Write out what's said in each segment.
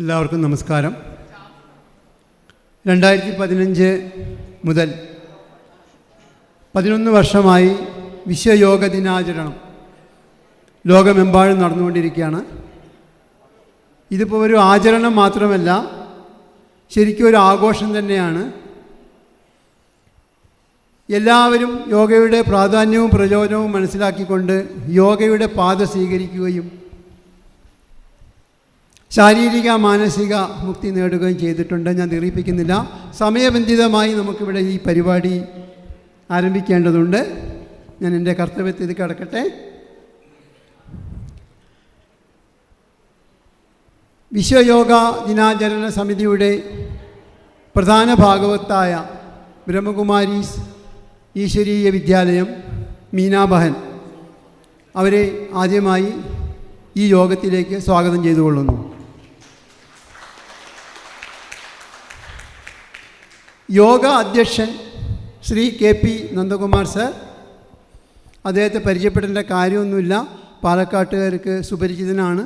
എല്ലാവർക്കും നമസ്കാരം. 2015 മുതൽ 11 വർഷമായി വിശ്വയോഗ ദിനാചരണം ലോകമെമ്പാടും നടന്നുകൊണ്ടിരിക്കുകയാണ്. ഇതിപ്പോൾ ഒരു ആചരണം മാത്രമല്ല, ശരിക്കും ഒരു ആഘോഷം തന്നെയാണ്. എല്ലാവരും യോഗയുടെ പ്രാധാന്യവും പ്രയോജനവും മനസ്സിലാക്കിക്കൊണ്ട് യോഗയുടെ പാത സ്വീകരിക്കുകയും ശാരീരിക മാനസിക മുക്തി നേടുകയും ചെയ്തിട്ടുണ്ട്. ഞാൻ ദീർഘിപ്പിക്കുന്നില്ല. സമയബന്ധിതമായി നമുക്കിവിടെ ഈ പരിപാടി ആരംഭിക്കേണ്ടതുണ്ട്. ഞാൻ എൻ്റെ കർത്തവ്യത്തിൽ കടക്കട്ടെ. വിശ്വയോഗ ദിനാചരണ സമിതിയുടെ പ്രധാന ഭാഗവത്തായ ബ്രഹ്മകുമാരീസ് ഈശ്വരീയ വിദ്യാലയം മീനാബഹൻ അവരെ ആദ്യമായി ഈ യോഗത്തിലേക്ക് സ്വാഗതം ചെയ്തുകൊള്ളുന്നു. യോഗ അധ്യക്ഷൻ ശ്രീ KP നന്ദകുമാർ സർ, അദ്ദേഹത്തെ പരിചയപ്പെടേണ്ട കാര്യമൊന്നുമില്ല. പാലക്കാട്ടുകാർക്ക് സുപരിചിതനാണ്.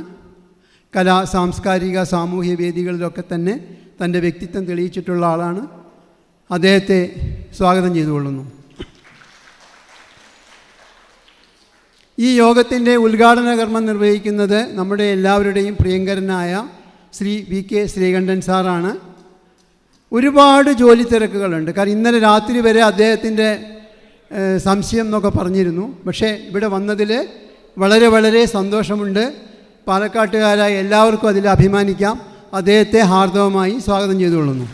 കലാ സാംസ്കാരിക സാമൂഹ്യ വേദികളിലൊക്കെ തന്നെ തൻ്റെ വ്യക്തിത്വം തെളിയിച്ചിട്ടുള്ള ആളാണ്. അദ്ദേഹത്തെ സ്വാഗതം ചെയ്തുകൊള്ളുന്നു. ഈ യോഗത്തിൻ്റെ ഉദ്ഘാടന കർമ്മം നിർവഹിക്കുന്നത് നമ്മുടെ എല്ലാവരുടെയും പ്രിയങ്കരനായ ശ്രീ VK ശ്രീകണ്ഠൻ സാറാണ്. ഒരുപാട് ജോലി തിരക്കുകളുണ്ട്. കാരണം ഇന്നലെ രാത്രി വരെ അദ്ദേഹത്തിൻ്റെ സംശയം എന്നൊക്കെ പറഞ്ഞിരുന്നു. പക്ഷേ ഇവിടെ വന്നതിൽ വളരെ വളരെ സന്തോഷമുണ്ട്. പാലക്കാട്ടുകാരായ എല്ലാവർക്കും അതിൽ അഭിമാനിക്കാം. അദ്ദേഹത്തെ ഹാർദവമായി സ്വാഗതം ചെയ്തുകൊള്ളുന്നു.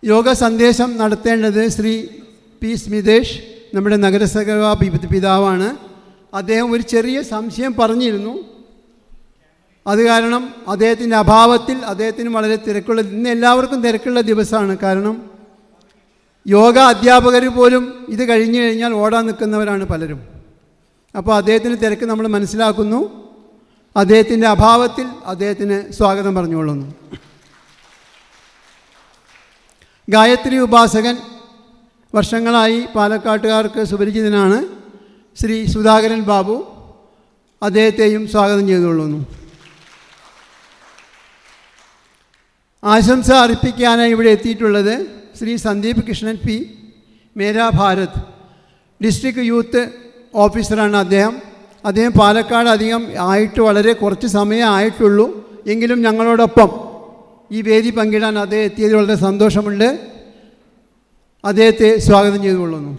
യോഗ സന്ദേശം നടത്തേണ്ടത് ശ്രീ P സ്മിതേഷ്, നമ്മുടെ നഗരസഭ പിതാവാണ്. അദ്ദേഹം ഒരു ചെറിയ സംശയം പറഞ്ഞിരുന്നു. അത് കാരണം അദ്ദേഹത്തിൻ്റെ അഭാവത്തിൽ അദ്ദേഹത്തിന് വളരെ തിരക്കുള്ള, ഇന്ന് എല്ലാവർക്കും തിരക്കുള്ള ദിവസമാണ്. കാരണം യോഗ അധ്യാപകർ പോലും ഇത് കഴിഞ്ഞു കഴിഞ്ഞാൽ ഓടാൻ നിൽക്കുന്നവരാണ് പലരും. അപ്പോൾ അദ്ദേഹത്തിന് തിരക്ക് നമ്മൾ മനസ്സിലാക്കുന്നു. അദ്ദേഹത്തിൻ്റെ അഭാവത്തിൽ അദ്ദേഹത്തിന് സ്വാഗതം പറഞ്ഞുകൊള്ളുന്നു. ഗായത്രി ഉപാസകൻ വർഷങ്ങളായി പാലക്കാട്ടുകാർക്ക് സുപരിചിതനാണ്. ശ്രീ സുധാകരൻ ബാബു, അദ്ദേഹത്തെയും സ്വാഗതം ചെയ്തുകൊള്ളുന്നു. ആശംസ അർപ്പിക്കാനായി ഇവിടെ എത്തിയിട്ടുള്ളത് ശ്രീ സന്ദീപ് കൃഷ്ണൻ P, മേരാ ഭാരത് ഡിസ്ട്രിക്ട് യൂത്ത് ഓഫീസറാണ് അദ്ദേഹം പാലക്കാട് അധികം ആയിട്ട് വളരെ കുറച്ച് സമയം ആയിട്ടുള്ളൂ. എങ്കിലും ഞങ്ങളോടൊപ്പം ഈ വേദി പങ്കിടാൻ അദ്ദേഹം എത്തിയതിൽ വളരെ സന്തോഷമുണ്ട്. അദ്ദേഹത്തെ സ്വാഗതം ചെയ്തുകൊള്ളുന്നു.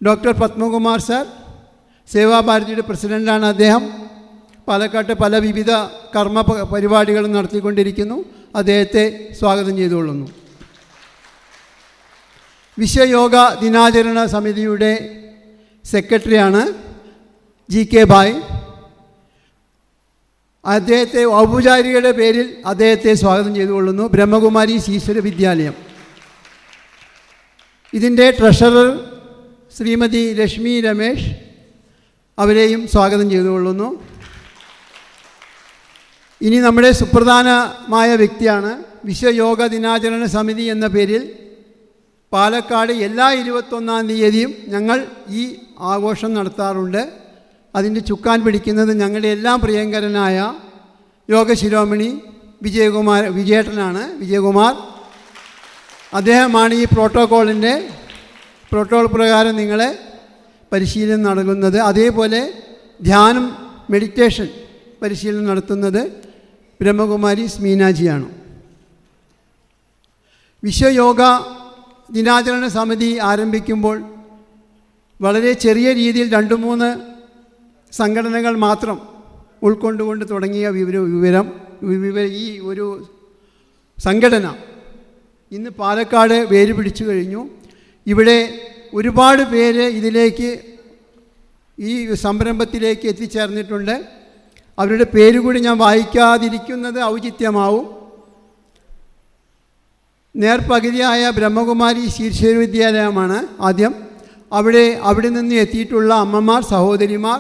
ഡോക്ടർ പത്മകുമാർ സാർ, സേവാഭാരതിയുടെ പ്രസിഡൻ്റാണ് അദ്ദേഹം. പാലക്കാട്ട് പല വിവിധ കർമ്മ പരിപാടികളും നടത്തിക്കൊണ്ടിരിക്കുന്നു. അദ്ദേഹത്തെ സ്വാഗതം ചെയ്തുകൊള്ളുന്നു. വിശ്വയോഗ ദിനാചരണ സമിതിയുടെ സെക്രട്ടറിയാണ് GK ഭായ്. അദ്ദേഹത്തെ ഔപചാരികയുടെ പേരിൽ അദ്ദേഹത്തെ സ്വാഗതം ചെയ്തുകൊള്ളുന്നു. ബ്രഹ്മകുമാരീസ് ഈശ്വര വിദ്യാലയം ഇതിൻ്റെ ട്രഷറർ ശ്രീമതി ലക്ഷ്മി രമേശ്, അവരെയും സ്വാഗതം ചെയ്തുകൊള്ളുന്നു. ഇനി നമ്മുടെ സുപ്രധാനമായ വ്യക്തിയാണ്. വിശ്വയോഗ ദിനാചരണ സമിതി എന്ന പേരിൽ പാലക്കാട് എല്ലാ 21-ാം തീയതിയും ഞങ്ങൾ ഈ ആഘോഷം നടത്താറുണ്ട്. അതിൻ്റെ ചുക്കാൻ പിടിക്കുന്നത് ഞങ്ങളുടെ എല്ലാം പ്രിയങ്കരനായ യോഗ ശിരോമണി വിജയേട്ടനാണ്. വിജയകുമാർ അദ്ദേഹമാണ് ഈ പ്രോട്ടോകോൾ പ്രകാരം നിങ്ങളെ പരിശീലനം നൽകുന്നത്. അതേപോലെ ധ്യാനം മെഡിറ്റേഷൻ പരിശീലനം നടത്തുന്നത് ബ്രഹ്മകുമാരീസ് മീനാജിയാണ്. വിശ്വയോഗ ദിനാചരണ സമിതി ആരംഭിക്കുമ്പോൾ വളരെ ചെറിയ രീതിയിൽ 2-3 സംഘടനകൾ മാത്രം ഉൾക്കൊണ്ടുകൊണ്ട് തുടങ്ങിയ ഈ ഒരു സംഘടന ഇന്ന് പാലക്കാട് വേര് പിടിച്ചു കഴിഞ്ഞു. ഇവിടെ ഒരുപാട് പേര് ഇതിലേക്ക് ഈ സംരംഭത്തിലേക്ക് എത്തിച്ചേർന്നിട്ടുണ്ട്. അവരുടെ പേര് കൂടി ഞാൻ വായിക്കാതിരിക്കുന്നത് ഔചിത്യമാവും. നേർപകുതിയായ ബ്രഹ്മകുമാരി ഈശ്വര വിദ്യാലയമാണ് ആദ്യം. അവിടെ നിന്ന് എത്തിയിട്ടുള്ള അമ്മമാർ, സഹോദരിമാർ,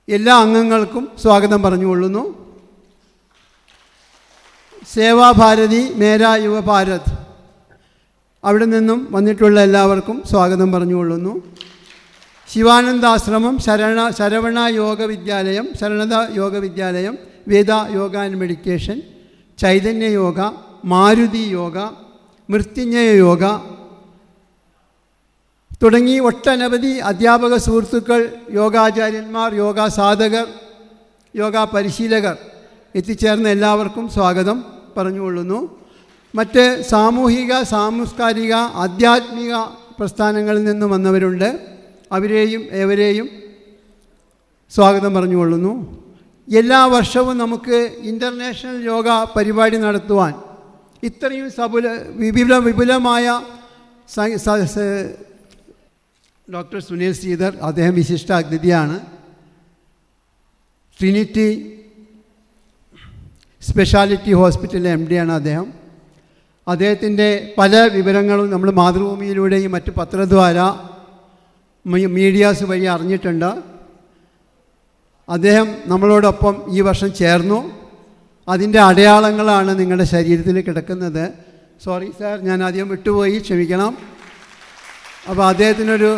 എല്ലാ അംഗങ്ങൾക്കും സ്വാഗതം പറഞ്ഞുകൊള്ളുന്നു. സേവാഭാരതി മേരാ യുവഭാരത് അവിടെ നിന്നും വന്നിട്ടുള്ള എല്ലാവർക്കും സ്വാഗതം പറഞ്ഞുകൊള്ളുന്നു. ശിവാനന്ദാശ്രമം, ശരവണ യോഗ വിദ്യാലയം, വേദ യോഗ ആൻഡ് മെഡിറ്റേഷൻ, ചൈതന്യ യോഗ, മാരുതി യോഗ, മൃത്യുഞ്ജയ യോഗ തുടങ്ങി ഒട്ടനവധി അധ്യാപക സുഹൃത്തുക്കൾ, യോഗാചാര്യന്മാർ, യോഗാ സാധകർ, യോഗാ പരിശീലകർ എത്തിച്ചേർന്ന എല്ലാവർക്കും സ്വാഗതം പറഞ്ഞുകൊള്ളുന്നു. മറ്റ് സാമൂഹിക, സാംസ്കാരിക, ആധ്യാത്മിക പ്രസ്ഥാനങ്ങളിൽ നിന്ന് വന്നവരുണ്ട്. അവരെയും ഏവരെയും സ്വാഗതം പറഞ്ഞുകൊള്ളുന്നു. എല്ലാ വർഷവും നമുക്ക് ഇൻ്റർനാഷണൽ യോഗ പരിപാടി നടത്തുവാൻ ഇത്രയും വിപുലമായ ഡോക്ടർ സുനിൽ ശ്രീധർ, അദ്ദേഹം വിശിഷ്ട അതിഥിയാണ്. ട്രിനിറ്റി സ്പെഷ്യാലിറ്റി ഹോസ്പിറ്റലിലെ MD ആണ് അദ്ദേഹം. അദ്ദേഹത്തിൻ്റെ പല വിവരങ്ങളും നമ്മൾ മാതൃഭൂമിയിലൂടെയും മറ്റ് പത്രദ്വാര മീഡിയാസ് വഴി അറിഞ്ഞിട്ടുണ്ട്. അദ്ദേഹം നമ്മളോടൊപ്പം ഈ വർഷം ചേർന്നു. അതിൻ്റെ അടയാളങ്ങളാണ് നിങ്ങളുടെ ശരീരത്തിൽ കിടക്കുന്നത്. സോറി സാർ, ഞാൻ ആദ്യം വിട്ടുപോയി, ക്ഷമിക്കണം. അപ്പോൾ അദ്ദേഹത്തിനൊരു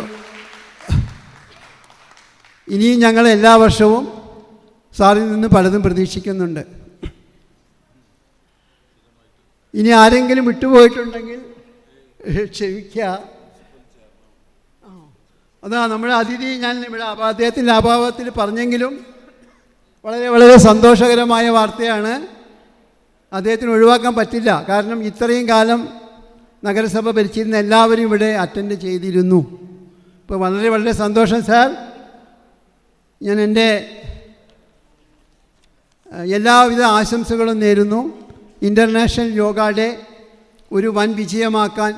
ഇനിയും ഞങ്ങൾ എല്ലാ വർഷവും സാറിൽ നിന്ന് പലതും പ്രതീക്ഷിക്കുന്നുണ്ട്. ഇനി ആരെങ്കിലും വിട്ടുപോയിട്ടുണ്ടെങ്കിൽ ക്ഷമിക്കുക. അതാ നമ്മുടെ അതിഥി ഞാൻ ഇവിടെ അദ്ദേഹത്തിൻ്റെ അഭാവത്തിൽ പറഞ്ഞെങ്കിലും വളരെ വളരെ സന്തോഷകരമായ വാർത്തയാണ്. അദ്ദേഹത്തിന് ഒഴിവാക്കാൻ പറ്റില്ല. കാരണം ഇത്രയും കാലം നഗരസഭ ഭരിച്ചിരുന്ന എല്ലാവരും ഇവിടെ അറ്റൻഡ് ചെയ്തിരുന്നു. ഇപ്പോൾ വളരെ വളരെ സന്തോഷം സാർ. ഞാൻ എൻ്റെ എല്ലാവിധ ആശംസകളും നേരുന്നു. ഇൻ്റർനാഷണൽ യോഗ ഡേ ഒരു വൻ വിജയമാക്കാൻ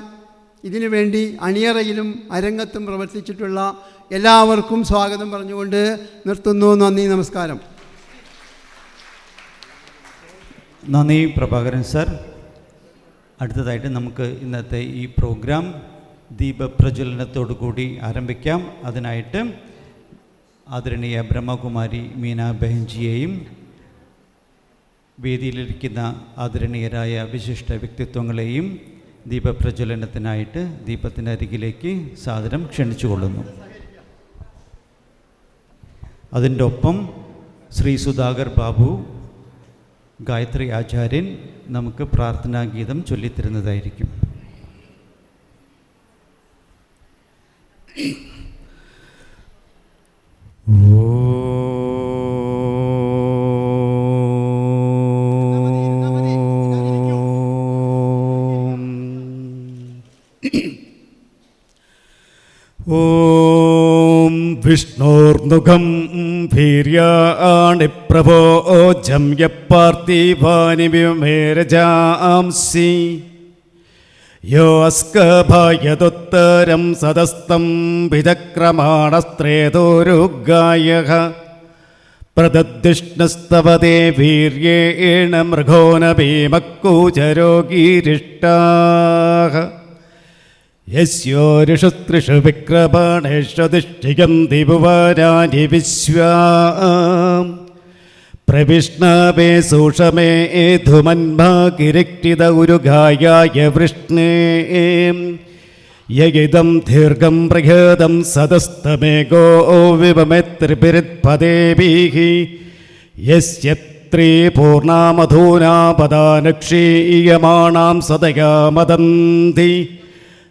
ഇതിനു വേണ്ടി അണിയറയിലും അരങ്ങത്തും പ്രവർത്തിച്ചിട്ടുള്ള എല്ലാവർക്കും സ്വാഗതം പറഞ്ഞുകൊണ്ട് നിർത്തുന്നു. നന്ദി, നമസ്കാരം. നന്ദി പ്രഭാകരൻ സാർ. അടുത്തതായിട്ട് നമുക്ക് ഇന്നത്തെ ഈ പ്രോഗ്രാം ദീപപ്രജ്വലനത്തോടു കൂടി ആരംഭിക്കാം. അതിനായിട്ട് ആദരണീയ ബ്രഹ്മകുമാരി മീന ബഹൻജിയെയും വേദിയിലിരിക്കുന്ന ആദരണീയരായ വിശിഷ്ട വ്യക്തിത്വങ്ങളെയും ദീപപ്രജ്വലനത്തിനായിട്ട് ദീപത്തിനരികിലേക്ക് സാദരം ക്ഷണിച്ചുകൊള്ളുന്നു. അതിൻ്റെ ഒപ്പം ശ്രീ സുധാകർ ബാബു, ഗായത്രി ആചാര്യൻ നമുക്ക് പ്രാർത്ഥനാഗീതം ചൊല്ലിത്തരുന്നതായിരിക്കും. ഓം വിഷ്ണോർനുഖം ഭീര്യാണി പ്രഭോജം യപ്പാർത്ഥിവാനി വിമേരജാംസി യോ അസ്കഭയതുത്തരം സദസ്തം വിചക്രമാണസ്ത്രേതോരുഗായഃ പ്രദദ്ധിഷ്ണസ്തവതേ വീര്യേണ മൃഗോന ഭീമക്കൂചരോഗീരിഷ്ടാഃ യസ്യോരിഷുത്രിഷു വിക്രമണേഷു ദിഷ്ഠിയന്തി ഭുവനാനി വിശ്വാം പ്രവിഷ്ണവേ സൂഷമേ ധുമന്മാകിരിക്തിത ഉരുഗായായ വൃഷ്ണേ യഗിദം ദീർഘം ബൃഹദം സദസ്തമേകോ വിവമെത്രിപിരിത്പദേഭിഃ യസ്യ ത്രീപൂർണാമധൂനാ പദാനക്ഷീയമാണാം സദയാ മദന്തി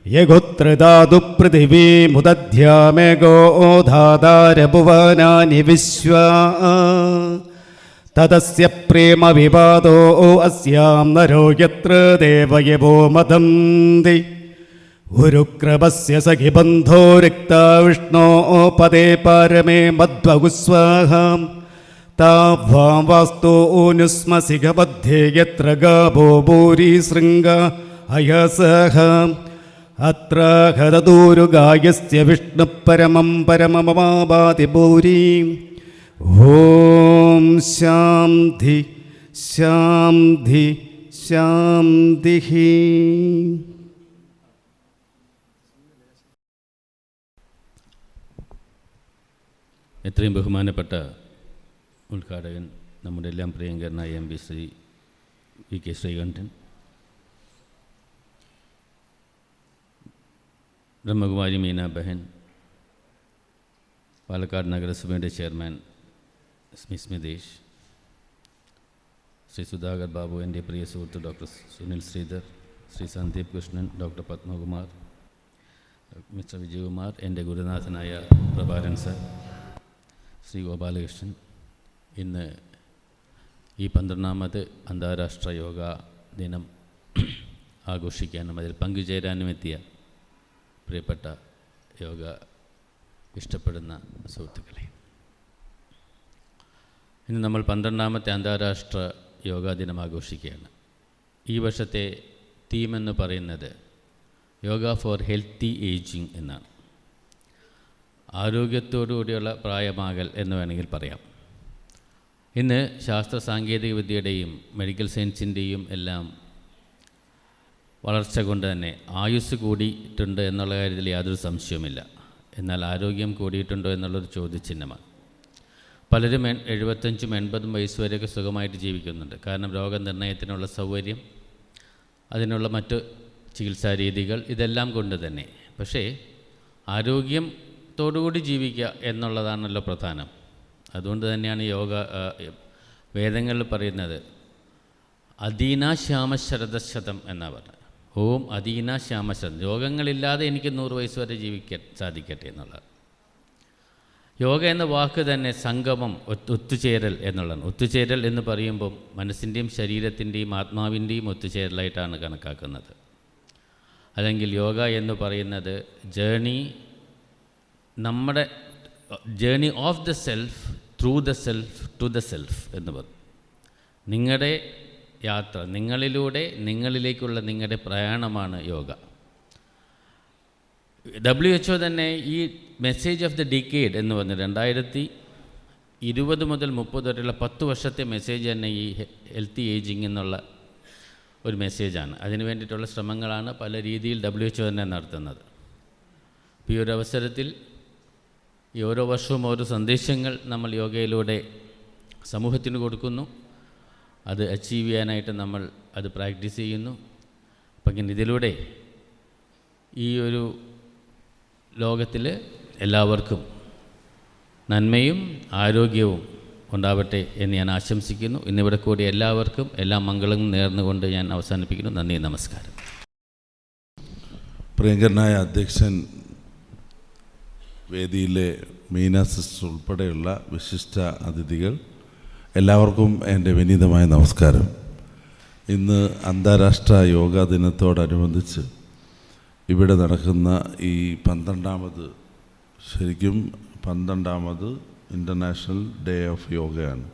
യഗുത്രധാതു പൃഥിവീമുദധ്യാമേകോ ധാതാരഭുവനാനി വിശ്വാ തദസ്യ പ്രേമ വിവാദോ അസ്യാം നരോ യത്ര ദേവയവോ മദന്തി ഉരുക്രമസ്യ സഖിബന്ധോ രക്താ വിഷ്ണോ പദേ പാരമേ മധ്വഗുസ്വാഹാം താവാം വാസ്തോ നുസ്മസിഖബദ്ധേ യത്ര ഗാഭോ ഭൂരി ശൃംഗ അയസഹാം അത്ര ഹതദൂരുഗായസ്യ വിഷ്ണു പരമം പരമമാപാതി ഭൂരി. ഓം ശാന്തി ശാന്തി ശാന്തി. എത്രയും ബഹുമാനപ്പെട്ട ഉദ്ഘാടകൻ, നമ്മുടെ എല്ലാം പ്രിയങ്കരനായ MP ശ്രീ VK ശ്രീകണ്ഠൻ, ബ്രഹ്മകുമാരി മീന ബഹൻ, പാലക്കാട് നഗരസഭയുടെ ചെയർമാൻ ശ്രീ സ്മിതേഷ്, ശ്രീ സുധാകർ ബാബു, എൻ്റെ പ്രിയ സുഹൃത്ത് doctor Sunil Sreedhar, Shri Sandeep Krishnan, doctor Padmakumar, mister Vijayakumar, എൻ്റെ ഗുരുനാഥനായ പ്രഭാരൻ സർ, ശ്രീ ഗോപാലകൃഷ്ണൻ, ഇന്ന് ഈ 12ാമത് അന്താരാഷ്ട്ര യോഗാ ദിനം ആഘോഷിക്കാനും അതിൽ പങ്കുചേരാനും എത്തിയ പ്രിയപ്പെട്ട യോഗ ഇഷ്ടപ്പെടുന്ന സുഹൃത്തുക്കളെ, ഇന്ന് നമ്മൾ 12ാമത്തെ അന്താരാഷ്ട്ര യോഗാ ദിനം ആഘോഷിക്കുകയാണ്. ഈ വർഷത്തെ തീം എന്ന് പറയുന്നത് യോഗ ഫോർ ഹെൽത്തി ഏജിങ് എന്നാണ്. ആരോഗ്യത്തോടുകൂടിയുള്ള പ്രായമാകൽ എന്ന് വേണമെങ്കിൽ പറയാം. ഇന്ന് ശാസ്ത്ര സാങ്കേതിക വിദ്യയുടെയും മെഡിക്കൽ സയൻസിൻ്റെയും എല്ലാം വളർച്ച കൊണ്ട് തന്നെ ആയുസ് കൂടിയിട്ടുണ്ട് എന്നുള്ള കാര്യത്തിൽ യാതൊരു സംശയവുമില്ല. എന്നാൽ ആരോഗ്യം കൂടിയിട്ടുണ്ടോ എന്നുള്ളൊരു ചോദ്യചിഹ്നമാണ്. പലരും 75 80 വയസ്സ് വരെയൊക്കെ സുഖമായിട്ട് ജീവിക്കുന്നുണ്ട്. കാരണം രോഗനിർണയത്തിനുള്ള സൗകര്യം, അതിനുള്ള മറ്റ് ചികിത്സാ രീതികൾ, ഇതെല്ലാം കൊണ്ട് തന്നെ. പക്ഷേ ആരോഗ്യത്തോടുകൂടി ജീവിക്കുക എന്നുള്ളതാണല്ലോ പ്രധാനം. അതുകൊണ്ട് തന്നെയാണ് യോഗ വേദങ്ങളിൽ പറയുന്നത് അദീനാശ്യാമശരദശതം എന്നാണ് പറഞ്ഞത്. ഓം അദീനാശ്യാമശരദം, രോഗങ്ങളില്ലാതെ എനിക്ക് 100 വയസ്സ് വരെ ജീവിക്കാൻ സാധിക്കട്ടെ എന്നുള്ളത്. യോഗ എന്ന വാക്ക് തന്നെ സംഗമം, ഒത്തുചേരൽ എന്നുള്ളതാണ്. ഒത്തുചേരൽ എന്ന് പറയുമ്പം മനസ്സിൻ്റെയും ശരീരത്തിൻ്റെയും ആത്മാവിൻ്റെയും ഒത്തുചേരലായിട്ടാണ് കണക്കാക്കുന്നത്. അല്ലെങ്കിൽ യോഗ എന്ന് പറയുന്നത് നമ്മുടെ journey of the self through the self to the self എന്ന് പറയും. നിങ്ങളുടെ യാത്ര, നിങ്ങളിലൂടെ നിങ്ങളിലേക്കുള്ള നിങ്ങളുടെ പ്രയാണമാണ് യോഗ. WHO തന്നെ ഈ മെസ്സേജ് ഓഫ് ദ ഡിക്കേഡ് എന്ന് പറഞ്ഞ് 2020 മുതൽ 30 വരെയുള്ള 10 വർഷത്തെ മെസ്സേജ് തന്നെ ഈ ഹെൽത്തി ഏജിങ് എന്നുള്ള ഒരു മെസ്സേജാണ്. അതിന് വേണ്ടിയിട്ടുള്ള ശ്രമങ്ങളാണ് പല രീതിയിൽ WHO തന്നെ നടത്തുന്നത്. ഈ ഒരു അവസരത്തിൽ ഈ ഓരോ വർഷവും ഓരോ സന്ദേശങ്ങൾ നമ്മൾ യോഗയിലൂടെ സമൂഹത്തിന് കൊടുക്കുന്നു. അത് അച്ചീവ് ചെയ്യാനായിട്ട് നമ്മൾ അത് പ്രാക്ടീസ് ചെയ്യുന്നു. അപ്പം ഇതിലൂടെ ഈ ഒരു ലോകത്തിൽ എല്ലാവർക്കും നന്മയും ആരോഗ്യവും ഉണ്ടാവട്ടെ എന്ന് ഞാൻ ആശംസിക്കുന്നു. ഇന്നിവിടെ കൂടി എല്ലാവർക്കും എല്ലാ മംഗളവും നേർന്നുകൊണ്ട് ഞാൻ അവസാനിപ്പിക്കുന്നു. നന്ദി, നമസ്കാരം. പ്രിയങ്കരനായ അധ്യക്ഷൻ, വേദിയിലെ മീന സിസ്റ്റർ ഉൾപ്പെടെയുള്ള വിശിഷ്ട അതിഥികൾ, എല്ലാവർക്കും എൻ്റെ വിനീതമായ നമസ്കാരം. ഇന്ന് അന്താരാഷ്ട്ര യോഗാ ദിനത്തോടനുബന്ധിച്ച് ഇവിടെ നടക്കുന്ന ഈ 12ാമത് ഇൻ്റർനാഷണൽ ഡേ ഓഫ് യോഗയാണ്.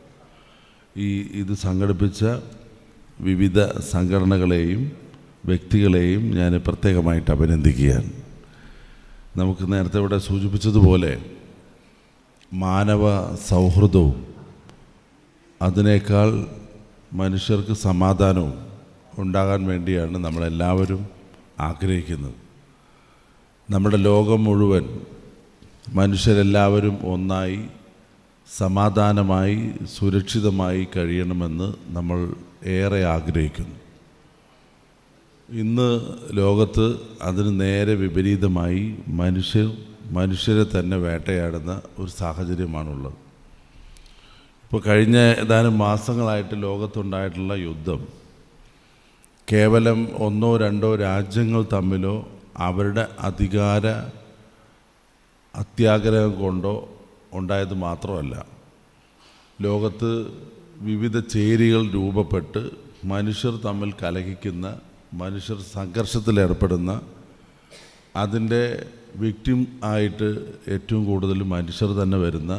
ഇത് സംഘടിപ്പിച്ച വിവിധ സംഘടനകളെയും വ്യക്തികളെയും ഞാൻ പ്രത്യേകമായിട്ട് അഭിനന്ദിക്കുകയാണ്. നമുക്ക് നേരത്തെ ഇവിടെ സൂചിപ്പിച്ചതുപോലെ മാനവ സൗഹൃദവും അതിനേക്കാൾ മനുഷ്യർക്ക് സമാധാനവും ഉണ്ടാകാൻ വേണ്ടിയാണ് നമ്മളെല്ലാവരും ആഗ്രഹിക്കുന്നത്. നമ്മുടെ ലോകം മുഴുവൻ മനുഷ്യരെല്ലാവരും ഒന്നായി സമാധാനമായി സുരക്ഷിതമായി കഴിയണമെന്ന് നമ്മൾ ഏറെ ആഗ്രഹിക്കുന്നു. ഇന്ന് ലോകത്ത് അതിന് നേരെ വിപരീതമായി മനുഷ്യരെ തന്നെ വേട്ടയാടുന്ന ഒരു സാഹചര്യമാണുള്ളത്. ഇപ്പോൾ കഴിഞ്ഞ ഏതാനും മാസങ്ങളായിട്ട് ലോകത്തുണ്ടായിട്ടുള്ള യുദ്ധം കേവലം 1 2 രാജ്യങ്ങൾ തമ്മിലോ അവരുടെ അധികാര അത്യാഗ്രഹം കൊണ്ടോ ഉണ്ടായത് മാത്രമല്ല, ലോകത്ത് വിവിധ ചേരികൾ രൂപപ്പെട്ട് മനുഷ്യർ തമ്മിൽ കലഹിക്കുന്ന, മനുഷ്യർ സംഘർഷത്തിലേർപ്പെടുന്ന, അതിൻ്റെ വിക്ടിം ആയിട്ട് ഏറ്റവും കൂടുതൽ മനുഷ്യർ തന്നെ വരുന്ന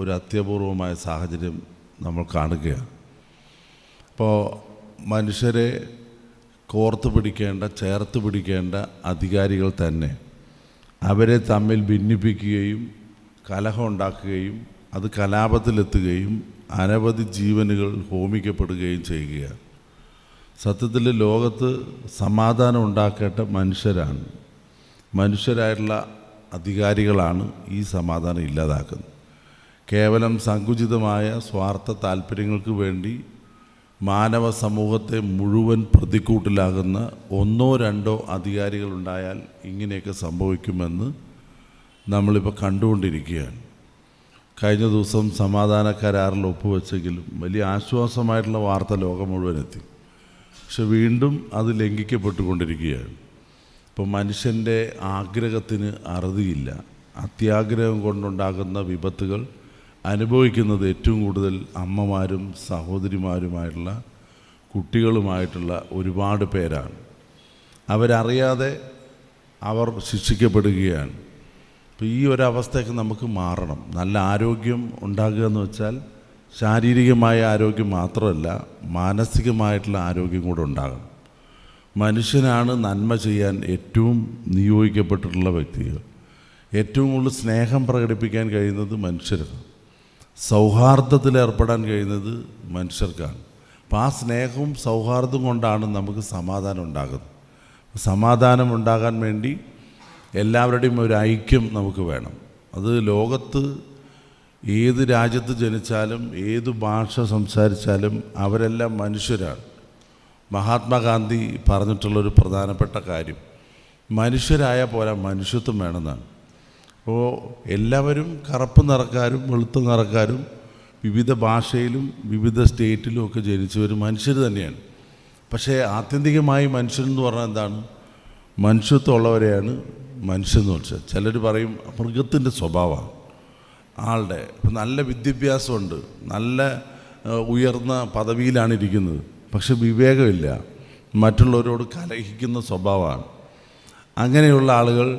ഒരു അത്യപൂർവമായ സാഹചര്യം നമ്മൾ കാണുകയാണ്. അപ്പോൾ മനുഷ്യരെ കോർത്ത് പിടിക്കേണ്ട, ചേർത്ത് പിടിക്കേണ്ട അധികാരികൾ തന്നെ അവരെ തമ്മിൽ ഭിന്നിപ്പിക്കുകയും കലഹം ഉണ്ടാക്കുകയും അത് കലാപത്തിലെത്തുകയും അനവധി ജീവനുകൾ ഹോമിക്കപ്പെടുകയും ചെയ്യുകയാണ്. സത്യത്തിൽ ലോകത്ത് സമാധാനം ഉണ്ടാക്കേണ്ട മനുഷ്യരായിട്ടുള്ള അധികാരികളാണ് ഈ സമാധാനം ഇല്ലാതാക്കുന്നത്. കേവലം സങ്കുചിതമായ സ്വാർത്ഥ താല്പര്യങ്ങൾക്ക് വേണ്ടി മാനവ സമൂഹത്തെ മുഴുവൻ പ്രതിക്കൂട്ടിലാകുന്ന 1 2 അധികാരികളുണ്ടായാൽ ഇങ്ങനെയൊക്കെ സംഭവിക്കുമെന്ന് നമ്മളിപ്പോൾ കണ്ടുകൊണ്ടിരിക്കുകയാണ്. കഴിഞ്ഞ ദിവസം സമാധാന കരാറിൽ ഒപ്പുവെച്ചെങ്കിലും വലിയ ആശ്വാസമായിട്ടുള്ള വാർത്ത ലോകം മുഴുവൻ എത്തി. പക്ഷെ വീണ്ടും അത് ലംഘിക്കപ്പെട്ടുകൊണ്ടിരിക്കുകയാണ്. ഇപ്പോൾ മനുഷ്യൻ്റെ ആഗ്രഹത്തിന് അറുതിയില്ല. അത്യാഗ്രഹം കൊണ്ടുണ്ടാകുന്ന വിപത്തുകൾ അനുഭവിക്കുന്നത് ഏറ്റവും കൂടുതൽ അമ്മമാരും സഹോദരിമാരുമായിട്ടുള്ള കുട്ടികളുമായിട്ടുള്ള ഒരുപാട് പേരാണ്. അവരറിയാതെ അവർ ശിക്ഷിക്കപ്പെടുകയാണ്. അപ്പോൾ ഈ ഒരവസ്ഥയൊക്കെ നമുക്ക് മാറണം. നല്ല ആരോഗ്യം ഉണ്ടാകുക എന്ന് വെച്ചാൽ ശാരീരികമായ ആരോഗ്യം മാത്രമല്ല, മാനസികമായിട്ടുള്ള ആരോഗ്യം കൂടെ ഉണ്ടാകണം. മനുഷ്യനാണ് നന്മ ചെയ്യാൻ ഏറ്റവും നിയോഗിക്കപ്പെട്ടിട്ടുള്ള വ്യക്തികൾ. ഏറ്റവും കൂടുതൽ സ്നേഹം പ്രകടിപ്പിക്കാൻ കഴിയുന്നത് മനുഷ്യരാണ്. സൗഹാർദ്ദത്തിൽ ഏർപ്പെടാൻ കഴിയുന്നത് മനുഷ്യർക്കാണ്. അപ്പോൾ ആ സ്നേഹവും സൗഹാർദ്ദവും കൊണ്ടാണ് നമുക്ക് സമാധാനം ഉണ്ടാകുന്നത്. സമാധാനം ഉണ്ടാകാൻ വേണ്ടി എല്ലാവരുടെയും ഒരു ഐക്യം നമുക്ക് വേണം. അത് ലോകത്ത് ഏത് രാജ്യത്ത് ജനിച്ചാലും ഏത് ഭാഷ സംസാരിച്ചാലും അവരെല്ലാം മനുഷ്യരാണ്. മഹാത്മാഗാന്ധി പറഞ്ഞിട്ടുള്ളൊരു പ്രധാനപ്പെട്ട കാര്യം മനുഷ്യരായ പോരാ, മനുഷ്യത്വം വേണമെന്നാണ്. അപ്പോൾ എല്ലാവരും കറുപ്പ് നിറക്കാരും വെളുത്ത നിറക്കാരും വിവിധ ഭാഷയിലും വിവിധ സ്റ്റേറ്റിലും ഒക്കെ ജനിച്ചവർ മനുഷ്യർ തന്നെയാണ്. പക്ഷേ ആത്യന്തികമായി മനുഷ്യനെന്ന് പറഞ്ഞാൽ എന്താണ്? മനുഷ്യത്വമുള്ളവരെയാണ് മനുഷ്യനെന്ന് വെച്ചാൽ. ചിലർ പറയും മൃഗത്തിൻ്റെ സ്വഭാവമാണ് ആളുടെ. ഇപ്പം നല്ല വിദ്യാഭ്യാസമുണ്ട്, നല്ല ഉയർന്ന പദവിയിലാണ് ഇരിക്കുന്നത്, പക്ഷെ വിവേകമില്ല, മറ്റുള്ളവരോട് കലഹിക്കുന്ന സ്വഭാവമാണ്. അങ്ങനെയുള്ള ആളുകൾ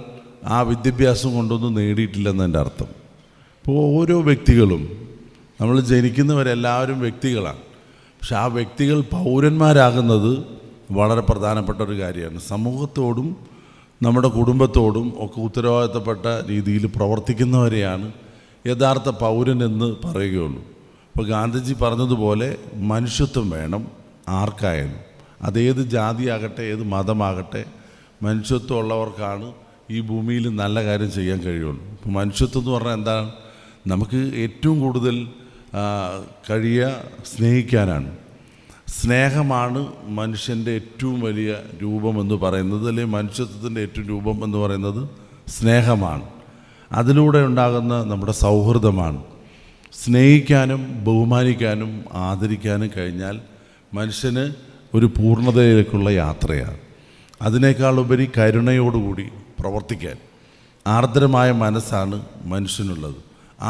ആ വിദ്യാഭ്യാസം കൊണ്ടൊന്നും നേടിയിട്ടില്ലെന്നതിൻ്റെ അർത്ഥം. ഇപ്പോൾ ഓരോ വ്യക്തികളും, നമ്മൾ ജനിക്കുന്നവരെല്ലാവരും വ്യക്തികളാണ്. പക്ഷെ ആ വ്യക്തികൾ പൗരന്മാരാകുന്നത് വളരെ പ്രധാനപ്പെട്ട ഒരു കാര്യമാണ്. സമൂഹത്തോടും നമ്മുടെ കുടുംബത്തോടും ഒക്കെ ഉത്തരവാദിത്തപ്പെട്ട രീതിയിൽ പ്രവർത്തിക്കുന്നവരെയാണ് യഥാർത്ഥ പൗരനെന്ന് പറയുകയുള്ളൂ. ഇപ്പോൾ ഗാന്ധിജി പറഞ്ഞതുപോലെ മനുഷ്യത്വം വേണം ആർക്കായാലും. അതേത് ജാതിയാകട്ടെ ഏത് മതമാകട്ടെ, മനുഷ്യത്വം ഉള്ളവർക്കാണ് ഈ ഭൂമിയിൽ നല്ല കാര്യം ചെയ്യാൻ കഴിയുള്ളൂ. ഇപ്പോൾ മനുഷ്യത്വം എന്ന് പറഞ്ഞാൽ എന്താണ്? നമുക്ക് ഏറ്റവും കൂടുതൽ കഴിയുക സ്നേഹിക്കാനാണ്. സ്നേഹമാണ് മനുഷ്യൻ്റെ ഏറ്റവും വലിയ രൂപമെന്ന് പറയുന്നത്, അല്ലെങ്കിൽ മനുഷ്യത്വത്തിൻ്റെ ഏറ്റവും രൂപം എന്ന് പറയുന്നത് സ്നേഹമാണ്. അതിലൂടെ ഉണ്ടാകുന്ന നമ്മുടെ സൗഹൃദമാണ്. സ്നേഹിക്കാനും ബഹുമാനിക്കാനും ആദരിക്കാനും കഴിഞ്ഞാൽ മനുഷ്യന് ഒരു പൂർണ്ണതയിലേക്കുള്ള യാത്രയാണ്. അതിനേക്കാളുപരി കരുണയോടുകൂടി പ്രവർത്തിക്കാൻ ആർദ്രമായ മനസ്സാണ് മനുഷ്യനുള്ളത്.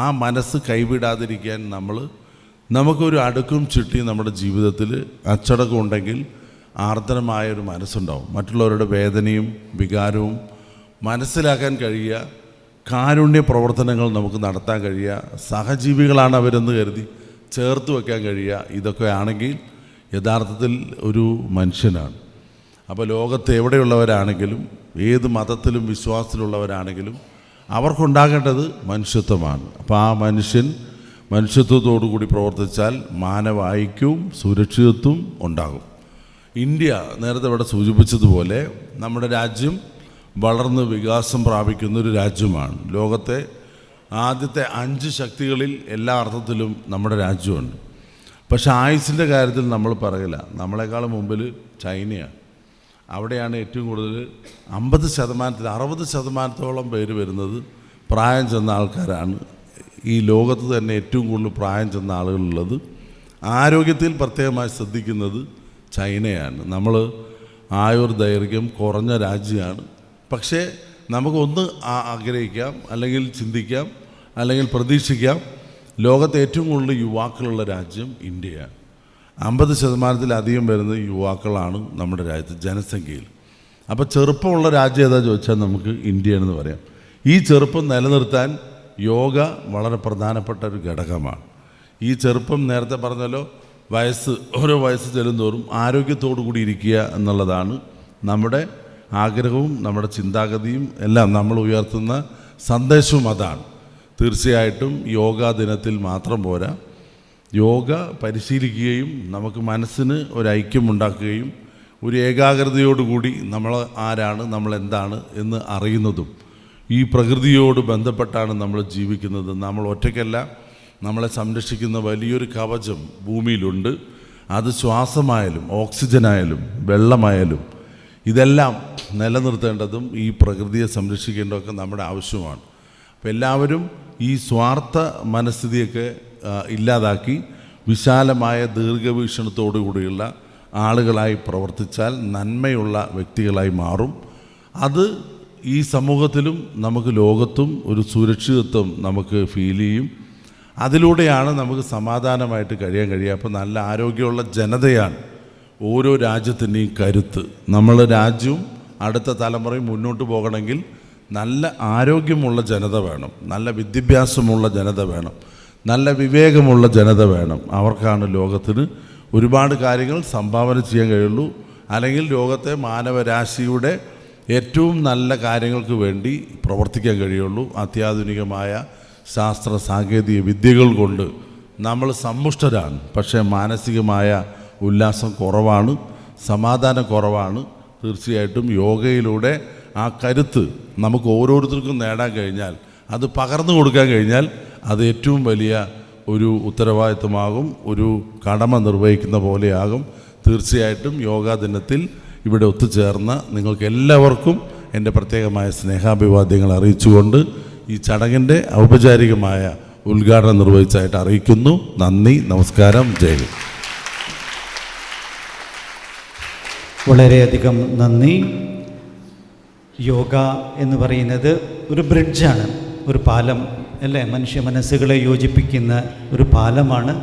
ആ മനസ്സ് കൈവിടാതിരിക്കാൻ നമുക്കൊരു അടുക്കും ചിട്ടി നമ്മുടെ ജീവിതത്തിൽ അച്ചടക്കം ഉണ്ടെങ്കിൽ ആർദ്രമായൊരു മനസ്സുണ്ടാവും. മറ്റുള്ളവരുടെ വേദനയും വികാരവും മനസ്സിലാക്കാൻ കഴിയുക, കാരുണ്യ പ്രവർത്തനങ്ങൾ നമുക്ക് നടത്താൻ കഴിയുക, സഹജീവികളാണ് അവരെന്ന് കരുതി ചേർത്ത് വയ്ക്കാൻ കഴിയുക. ഇതൊക്കെ ആണെങ്കിൽ യഥാർത്ഥത്തിൽ ഒരു മനുഷ്യനാണ്. അപ്പോൾ ലോകത്ത് എവിടെയുള്ളവരാണെങ്കിലും ഏത് മതത്തിലും വിശ്വാസത്തിലുള്ളവരാണെങ്കിലും അവർക്കുണ്ടാകേണ്ടത് മനുഷ്യത്വമാണ്. അപ്പോൾ ആ മനുഷ്യത്വത്തോടു കൂടി പ്രവർത്തിച്ചാൽ മാനവ ഐക്യവും സുരക്ഷിതത്വവും ഉണ്ടാകും. ഇന്ത്യ നേരത്തെ ഇവിടെ സൂചിപ്പിച്ചതുപോലെ നമ്മുടെ രാജ്യം വളർന്ന് വികാസം പ്രാപിക്കുന്നൊരു രാജ്യമാണ്. ലോകത്തെ ആദ്യത്തെ 5 ശക്തികളിൽ എല്ലാ അർത്ഥത്തിലും നമ്മുടെ രാജ്യമുണ്ട്. പക്ഷേ ആയുസിൻ്റെ കാര്യത്തിൽ നമ്മൾ പറയില്ല. നമ്മളെക്കാളും മുമ്പിൽ ചൈനയാണ്. അവിടെയാണ് ഏറ്റവും കൂടുതൽ 50%, 60% പേര് വരുന്നത് പ്രായം ചെന്ന ആൾക്കാരാണ്. ഈ ലോകത്ത് തന്നെ ഏറ്റവും കൂടുതൽ പ്രായം ചെന്ന ആളുകളുള്ളത്. ആരോഗ്യത്തിൽ പ്രത്യേകമായി ശ്രദ്ധിക്കുന്നത് ചൈനയാണ്. നമ്മൾ ആയുർദൈർഘ്യം കുറഞ്ഞ രാജ്യമാണ്. പക്ഷേ നമുക്കൊന്ന് ആഗ്രഹിക്കാം, അല്ലെങ്കിൽ ചിന്തിക്കാം, അല്ലെങ്കിൽ പ്രതീക്ഷിക്കാം, ലോകത്തെ ഏറ്റവും കൂടുതൽ യുവാക്കളുള്ള രാജ്യം ഇന്ത്യയാണ്. 50%-ലധികം വരുന്ന യുവാക്കളാണ് നമ്മുടെ രാജ്യത്ത് ജനസംഖ്യയിൽ. അപ്പോൾ ചെറുപ്പമുള്ള രാജ്യം ഏതാ ചോദിച്ചാൽ നമുക്ക് ഇന്ത്യയാണെന്ന് പറയാം. ഈ ചെറുപ്പം നിലനിർത്താൻ യോഗ വളരെ പ്രധാനപ്പെട്ട ഒരു ഘടകമാണ്. ഈ ചെറുപ്പം നേരത്തെ പറഞ്ഞല്ലോ, ഓരോ വയസ്സ് ചെല്ലുന്തോറും ആരോഗ്യത്തോടു കൂടി ഇരിക്കുക എന്നുള്ളതാണ് നമ്മുടെ ആഗ്രഹവും നമ്മുടെ ചിന്താഗതിയും എല്ലാം. നമ്മൾ ഉയർത്തുന്ന സന്ദേശവും അതാണ്. തീർച്ചയായിട്ടും യോഗാ ദിനത്തിൽ മാത്രം പോരാ, യോഗ പരിശീലിക്കുകയും നമുക്ക് മനസ്സിന് ഒരു ഐക്യമുണ്ടാക്കുകയും ഒരു ഏകാഗ്രതയോടുകൂടി നമ്മൾ ആരാണ്, നമ്മൾ എന്താണ് എന്ന് അറിയുന്നതും, ഈ പ്രകൃതിയോട് ബന്ധപ്പെട്ടാണ് നമ്മൾ ജീവിക്കുന്നത്. നമ്മൾ ഒറ്റയ്ക്കല്ല, നമ്മളെ സംരക്ഷിക്കുന്ന വലിയൊരു കവചം ഭൂമിയിലുണ്ട്. അത് ശ്വാസമായാലും ഓക്സിജനായാലും വെള്ളമായാലും ഇതെല്ലാം നിലനിർത്തേണ്ടതും ഈ പ്രകൃതിയെ സംരക്ഷിക്കേണ്ടതൊക്കെ നമ്മുടെ ആവശ്യമാണ്. അപ്പോൾ എല്ലാവരും ഈ സ്വാർത്ഥ മനസ്ഥിതിയൊക്കെ ഇല്ലാതാക്കി വിശാലമായ ദീർഘവീക്ഷണത്തോടു കൂടിയുള്ള ആളുകളായി പ്രവർത്തിച്ചാൽ നന്മയുള്ള വ്യക്തികളായി മാറും. അത് ഈ സമൂഹത്തിലും നമുക്ക് ലോകത്തും ഒരു സുരക്ഷിതത്വം നമുക്ക് ഫീൽ ചെയ്യും. അതിലൂടെയാണ് നമുക്ക് സമാധാനമായിട്ട് കഴിയാൻ കഴിയുക. അപ്പോൾ നല്ല ആരോഗ്യമുള്ള ജനതയാണ് ഓരോ രാജ്യത്തിൻ്റെയും കരുത്ത്. നമ്മൾ രാജ്യവും അടുത്ത തലമുറയും മുന്നോട്ട് പോകണമെങ്കിൽ നല്ല ആരോഗ്യമുള്ള ജനത വേണം, നല്ല വിദ്യാഭ്യാസമുള്ള ജനത വേണം, നല്ല വിവേകമുള്ള ജനത വേണം. അവർക്കാണ് ലോകത്തിന് ഒരുപാട് കാര്യങ്ങൾ സംഭാവന ചെയ്യാൻ കഴിയുള്ളൂ. അല്ലെങ്കിൽ ലോകത്തെ മാനവരാശിയുടെ ഏറ്റവും നല്ല കാര്യങ്ങൾക്ക് വേണ്ടി പ്രവർത്തിക്കാൻ കഴിയുള്ളൂ. അത്യാധുനികമായ ശാസ്ത്ര സാങ്കേതിക വിദ്യകൾ കൊണ്ട് നമ്മൾ സമ്പുഷ്ടരാണ്, പക്ഷേ മാനസികമായ ഉല്ലാസം കുറവാണ്, സമാധാനം കുറവാണ്. തീർച്ചയായിട്ടും യോഗയിലൂടെ ആ കരുത്ത് നമുക്ക് ഓരോരുത്തർക്കും നേടാൻ കഴിഞ്ഞാൽ, അത് പകർന്നു കൊടുക്കാൻ കഴിഞ്ഞാൽ, അത് ഏറ്റവും വലിയ ഒരു ഉത്തരവാദിത്വമാകും, ഒരു കടമ നിർവഹിക്കുന്ന പോലെയാകും. തീർച്ചയായിട്ടും യോഗാ ദിനത്തിൽ ഇവിടെ ഒത്തുചേർന്ന നിങ്ങൾക്ക് എല്ലാവർക്കും എൻ്റെ പ്രത്യേകമായ സ്നേഹാഭിവാദ്യങ്ങൾ അറിയിച്ചുകൊണ്ട് ഈ ചടങ്ങിൻ്റെ ഔപചാരികമായ ഉദ്ഘാടനം നിർവഹിച്ചതായിട്ട് അറിയിക്കുന്നു. നന്ദി, നമസ്കാരം, ജയ്. വളരെയധികം നന്ദി. യോഗ എന്ന് പറയുന്നത് ഒരു ബ്രിഡ്ജാണ്, ഒരു പാലം അല്ലേ? മനുഷ്യ മനസ്സുകളെ യോജിപ്പിക്കുന്ന ഒരു പാലമാണ്.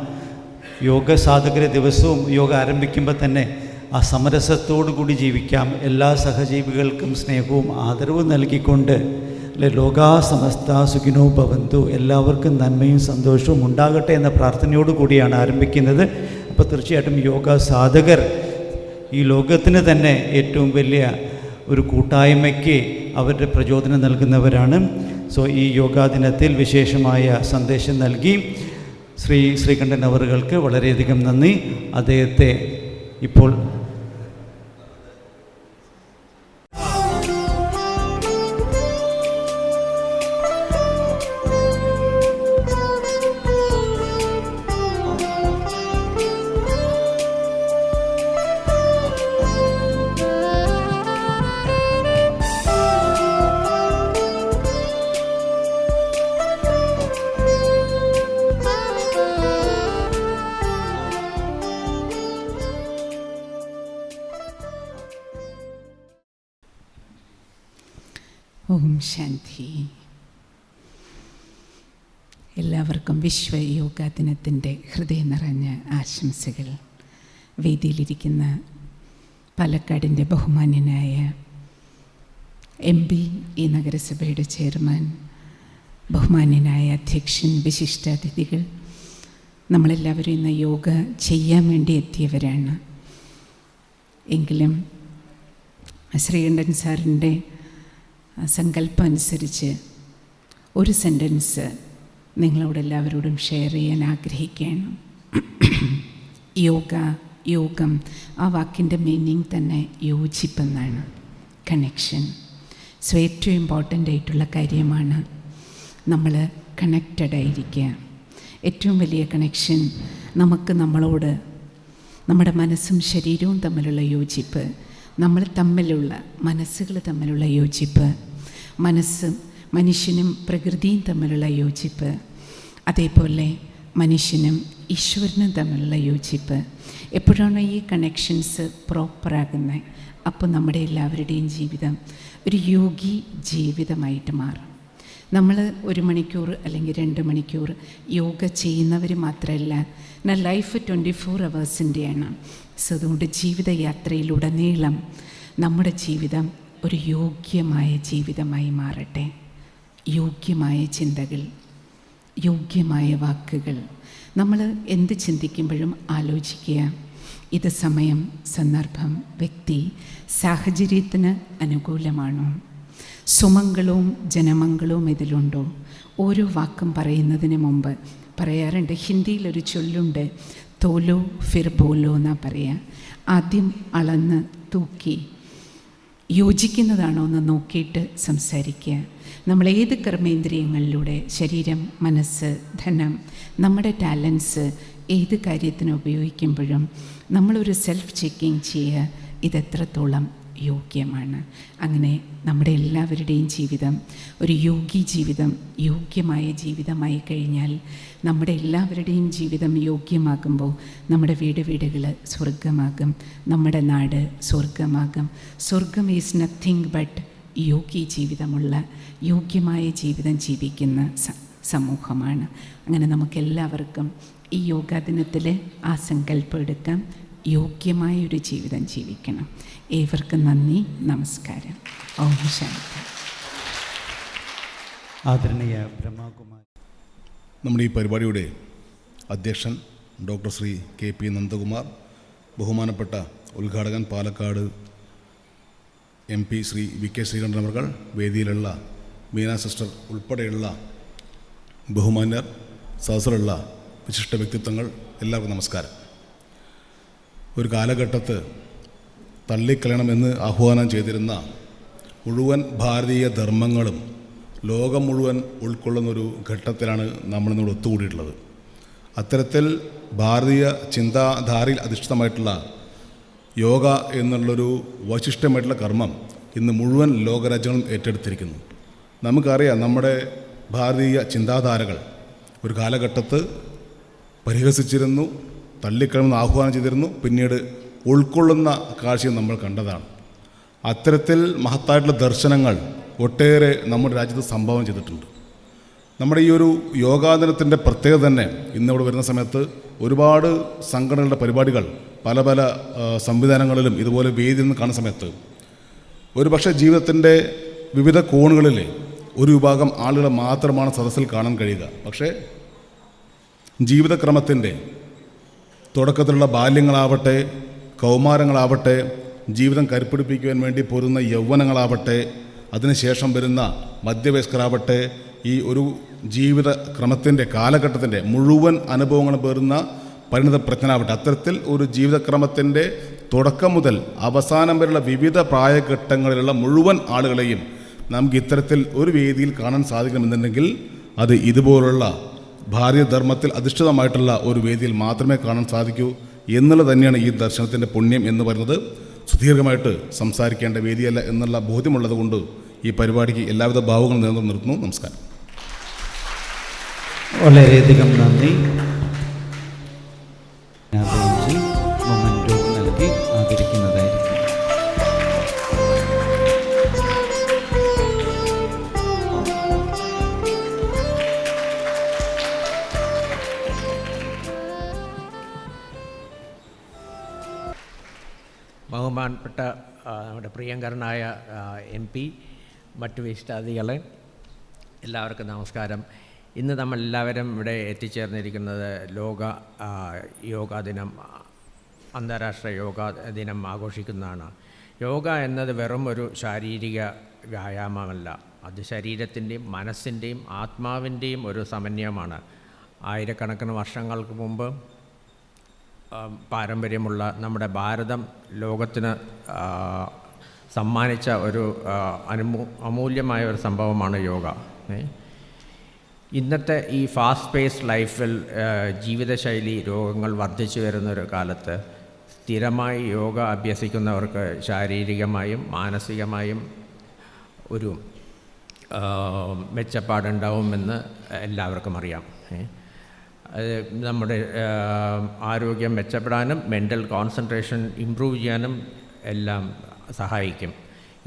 യോഗ സാധകരെ ദിവസവും യോഗ ആരംഭിക്കുമ്പോൾ തന്നെ ആ സമരസത്തോടു കൂടി ജീവിക്കാം, എല്ലാ സഹജീവികൾക്കും സ്നേഹവും ആദരവും നൽകിക്കൊണ്ട് അല്ലെ, ലോകാ സമസ്ത സുഖിനോ ഭവന്തു, എല്ലാവർക്കും നന്മയും സന്തോഷവും ഉണ്ടാകട്ടെ എന്ന പ്രാർത്ഥനയോടു കൂടിയാണ് ആരംഭിക്കുന്നത്. അപ്പോൾ തീർച്ചയായിട്ടും യോഗ സാധകർ ഈ ലോകത്തിന് തന്നെ ഏറ്റവും വലിയ ഒരു കൂട്ടായ്മയ്ക്ക് അവരുടെ പ്രചോദനം നൽകുന്നവരാണ്. സോ ഈ യോഗാ ദിനത്തിൽ വിശേഷമായ സന്ദേശം നൽകി ശ്രീകണ്ഠൻ അവറുകൾക്ക് വളരെയധികം നന്ദി. അദ്ദേഹത്തെ ഇപ്പോൾ ഓം ശാന്തി. എല്ലാവർക്കും വിശ്വ യോഗാ ദിനത്തിൻ്റെ ഹൃദയം നിറഞ്ഞ ആശംസകൾ. വേദിയിലിരിക്കുന്ന പാലക്കാടിൻ്റെ ബഹുമാന്യനായ MP, ഈ നഗരസഭയുടെ ചെയർമാൻ, ബഹുമാന്യനായ അധ്യക്ഷൻ, വിശിഷ്ടാതിഥികൾ, നമ്മളെല്ലാവരും ഇന്ന് യോഗ ചെയ്യാൻ വേണ്ടി എത്തിയവരാണ്. എങ്കിലും ശ്രീകണ്ഠൻ സാറിൻ്റെ സങ്കല്പം അനുസരിച്ച് ഒരു സെൻറ്റൻസ് നിങ്ങളോടെല്ലാവരോടും ഷെയർ ചെയ്യാൻ ആഗ്രഹിക്കുകയാണ്. യോഗം, ആ വാക്കിൻ്റെ മീനിങ് തന്നെ യോജിപ്പെന്നാണ്, കണക്ഷൻ. സോ ഏറ്റവും ഇമ്പോർട്ടൻ്റ് ആയിട്ടുള്ള കാര്യമാണ് നമ്മൾ കണക്റ്റഡായിരിക്കുക. ഏറ്റവും വലിയ കണക്ഷൻ നമുക്ക് നമ്മളോട്, നമ്മുടെ മനസ്സും ശരീരവും തമ്മിലുള്ള യോജിപ്പ്, നമ്മൾ തമ്മിലുള്ള മനസ്സുകൾ തമ്മിലുള്ള യോജിപ്പ്, മനസ്സും മനുഷ്യനും പ്രകൃതിയും തമ്മിലുള്ള യോജിപ്പ്, അതേപോലെ മനുഷ്യനും ഈശ്വരനും തമ്മിലുള്ള യോജിപ്പ്. എപ്പോഴാണ് ഈ കണക്ഷൻസ് പ്രോപ്പറാകുന്നത്, അപ്പോൾ നമ്മുടെ എല്ലാവരുടെയും ജീവിതം ഒരു യോഗി ജീവിതമായിട്ട് മാറും. നമ്മൾ 1 മണിക്കൂർ അല്ലെങ്കിൽ 2 മണിക്കൂർ യോഗ ചെയ്യുന്നവർ മാത്രമല്ല, ലൈഫ് 24 അവേഴ്സിൻ്റെയാണ്. സോ അതുകൊണ്ട് ജീവിതയാത്രയിലുടനീളം നമ്മുടെ ജീവിതം ഒരു യോഗ്യമായ ജീവിതമായി മാറട്ടെ. യോഗ്യമായ ചിന്തകൾ, യോഗ്യമായ വാക്കുകൾ. നമ്മൾ എന്ത് ചിന്തിക്കുമ്പോഴും ആലോചിക്കുക, ഇത് സമയം, സന്ദർഭം, വ്യക്തി, സാഹചര്യത്തിന് അനുകൂലമാണോ? സുമംഗളവും ജനമംഗളവും ഇതിലുണ്ടോ? ഓരോ വാക്കും പറയുന്നതിന് മുമ്പ് പറയാറുണ്ട്, ഹിന്ദിയിലൊരു ചൊല്ലുണ്ട്, തോലോ ഫിർ ബോലോ എന്നാണ് പറയുക. ആദ്യം അളന്ന് തൂക്കി യോജിക്കുന്നതാണോ എന്ന് നോക്കിയിട്ട് സംസാരിക്കുക. നമ്മൾ ഏത് കർമ്മേന്ദ്രിയങ്ങളിലൂടെ, ശരീരം, മനസ്സ്, ധനം, നമ്മുടെ ടാലൻസ് ഏത് കാര്യത്തിന് ഉപയോഗിക്കുമ്പോഴും നമ്മളൊരു സെൽഫ് ചെക്കിങ് ചെയ്യുക, ഇതെത്രത്തോളം യോഗ്യമാണ്. അങ്ങനെ നമ്മുടെ എല്ലാവരുടെയും ജീവിതം ഒരു യോഗി ജീവിതം, യോഗ്യമായ ജീവിതമായി കഴിഞ്ഞാൽ നമ്മുടെ എല്ലാവരുടെയും ജീവിതം യോഗ്യമാകുമ്പോൾ നമ്മുടെ വീടുകൾ സ്വർഗമാകും, നമ്മുടെ നാട് സ്വർഗമാകും. സ്വർഗം ഈസ് നത്തിങ് ബട്ട് യോഗി ജീവിതമുള്ള, യോഗ്യമായ ജീവിതം ജീവിക്കുന്ന സമൂഹമാണ്. അങ്ങനെ നമുക്കെല്ലാവർക്കും ഈ യോഗാ ദിനത്തിൽ ആ സങ്കല്പം എടുക്കാം, യോഗ്യമായൊരു ജീവിതം ജീവിക്കണം. ഏവർക്കും നന്ദി, നമസ്കാരം. ഓം ശാന്തി. ആദരണീയ ബ്രഹ്മകുമാർ. നമ്മുടെ ഈ പരിപാടിയുടെ അധ്യക്ഷൻ ഡോക്ടർ ശ്രീ KP നന്ദകുമാർ, ബഹുമാനപ്പെട്ട ഉദ്ഘാടകൻ പാലക്കാട് MP ശ്രീ VK ശ്രീകണ്ഠൻ അവർ, വേദിയിലുള്ള മീന സിസ്റ്റർ ഉൾപ്പെടെയുള്ള ബഹുമാന്യർ, സദസ്സിലുള്ള വിശിഷ്ട വ്യക്തിത്വങ്ങൾ, എല്ലാവർക്കും നമസ്കാരം. ഒരു കാലഘട്ടത്ത് തള്ളിക്കളയണമെന്ന് ആഹ്വാനം ചെയ്തിരുന്ന മുഴുവൻ ഭാരതീയ ധർമ്മങ്ങളും ലോകം മുഴുവൻ ഉൾക്കൊള്ളുന്നൊരു ഘട്ടത്തിലാണ് നമ്മളിന്നോട് ഒത്തുകൂടിയിട്ടുള്ളത്. അത്തരത്തിൽ ഭാരതീയ ചിന്താധാരയിൽ അധിഷ്ഠിതമായിട്ടുള്ള യോഗ എന്നുള്ളൊരു വൈശിഷ്ട്യമായിട്ടുള്ള കർമ്മം ഇന്ന് മുഴുവൻ ലോകരാജ്യങ്ങളും ഏറ്റെടുത്തിരിക്കുന്നു. നമുക്കറിയാം, നമ്മുടെ ഭാരതീയ ചിന്താധാരകൾ ഒരു കാലഘട്ടത്ത് പരിഹസിച്ചിരുന്നു, തള്ളിക്കളമെന്ന് ആഹ്വാനം ചെയ്തിരുന്നു, പിന്നീട് ഉൾക്കൊള്ളുന്ന കാഴ്ചയും നമ്മൾ കണ്ടതാണ്. അത്തരത്തിൽ മഹത്തായിട്ടുള്ള ദർശനങ്ങൾ ഒട്ടേറെ നമ്മുടെ രാജ്യത്ത് സംഭാവന ചെയ്തിട്ടുണ്ട്. നമ്മുടെ ഈ ഒരു യോഗാദിനത്തിൻ്റെ പ്രത്യേകത തന്നെ ഇന്നിവിടെ വരുന്ന സമയത്ത് ഒരുപാട് സംഘടനകളുടെ പരിപാടികൾ പല പല സംവിധാനങ്ങളിലും ഇതുപോലെ വേദിയിൽ നിന്ന് കാണുന്ന സമയത്ത് ഒരുപക്ഷെ ജീവിതത്തിൻ്റെ വിവിധ കോണുകളിൽ ഒരു വിഭാഗം ആളുകളെ മാത്രമാണ് സദസ്സിൽ കാണാൻ കഴിയുക. പക്ഷേ ജീവിതക്രമത്തിൻ്റെ തുടക്കത്തിലുള്ള ബാല്യങ്ങളാവട്ടെ, കൗമാരങ്ങളാവട്ടെ, ജീവിതം കരുപ്പിടിപ്പിക്കുവാൻ വേണ്ടി പോരുന്ന യൗവനങ്ങളാവട്ടെ, അതിനുശേഷം വരുന്ന മധ്യവയസ്കരാവട്ടെ, ഈ ഒരു ജീവിതക്രമത്തിൻ്റെ കാലഘട്ടത്തിൻ്റെ മുഴുവൻ അനുഭവങ്ങളും പേറുന്ന പരിണിതപ്രജ്ഞനാവട്ടെ, അത്തരത്തിൽ ഒരു ജീവിതക്രമത്തിൻ്റെ തുടക്കം മുതൽ അവസാനം വരെയുള്ള വിവിധ പ്രായഘട്ടങ്ങളിലുള്ള മുഴുവൻ ആളുകളെയും നമുക്ക് ഇത്തരത്തിൽ ഒരു വേദിയിൽ കാണാൻ സാധിക്കണമെന്നുണ്ടെങ്കിൽ അത് ഇതുപോലുള്ള ഭാരതീയധർമ്മത്തിൽ അധിഷ്ഠിതമായിട്ടുള്ള ഒരു വേദിയിൽ മാത്രമേ കാണാൻ സാധിക്കൂ എന്നുള്ളത് തന്നെയാണ് ഈ ദർശനത്തിൻ്റെ പുണ്യം എന്ന് പറയുന്നത്. സുദീർഘമായിട്ട് സംസാരിക്കേണ്ട വേദിയല്ല എന്നുള്ള ബോധ്യമുള്ളത് കൊണ്ട് ഈ പരിപാടിക്ക് എല്ലാവിധ ഭാവങ്ങളും നേതൃത്വം നിർത്തുന്നു. നമസ്കാരം. വളരെയധികം നന്ദി. മൊമെന്റോ നൽകി ആദരിക്കുന്നതായിരിക്കും. ബഹുമാനപ്പെട്ട നമ്മുടെ പ്രിയങ്കരനായ MP, മറ്റു വിശിഷ്ടാതികളെ, എല്ലാവർക്കും നമസ്കാരം. ഇന്ന് നമ്മളെല്ലാവരും ഇവിടെ എത്തിച്ചേർന്നിരിക്കുന്നത് യോഗാ ദിനം, അന്താരാഷ്ട്ര യോഗാ ദിനം ആഘോഷിക്കുന്നതാണ്. യോഗ എന്നത് വെറും ഒരു ശാരീരിക വ്യായാമമല്ല, അത് ശരീരത്തിൻ്റെയും മനസ്സിൻ്റെയും ആത്മാവിൻ്റെയും ഒരു സമന്വയമാണ്. ആയിരക്കണക്കിന് വർഷങ്ങൾക്ക് മുമ്പ് പാരമ്പര്യമുള്ള നമ്മുടെ ഭാരതം ലോകത്തിന് സമ്മാനിച്ച ഒരു അമൂല്യമായ ഒരു സംഭവമാണ് യോഗ. ഇന്നത്തെ ഈ ഫാസ്റ്റ് പേസ്ഡ് ലൈഫിൽ ജീവിതശൈലി രോഗങ്ങൾ വർദ്ധിച്ചു വരുന്നൊരു കാലത്ത് സ്ഥിരമായി യോഗ അഭ്യസിക്കുന്നവർക്ക് ശാരീരികമായും മാനസികമായും ഒരു മെച്ചപ്പാടുണ്ടാവുമെന്ന് എല്ലാവർക്കും അറിയാം. നമ്മുടെ ആരോഗ്യം മെച്ചപ്പെടാനും മെൻ്റൽ കോൺസെൻട്രേഷൻ ഇമ്പ്രൂവ് ചെയ്യാനും എല്ലാം സഹായിക്കും.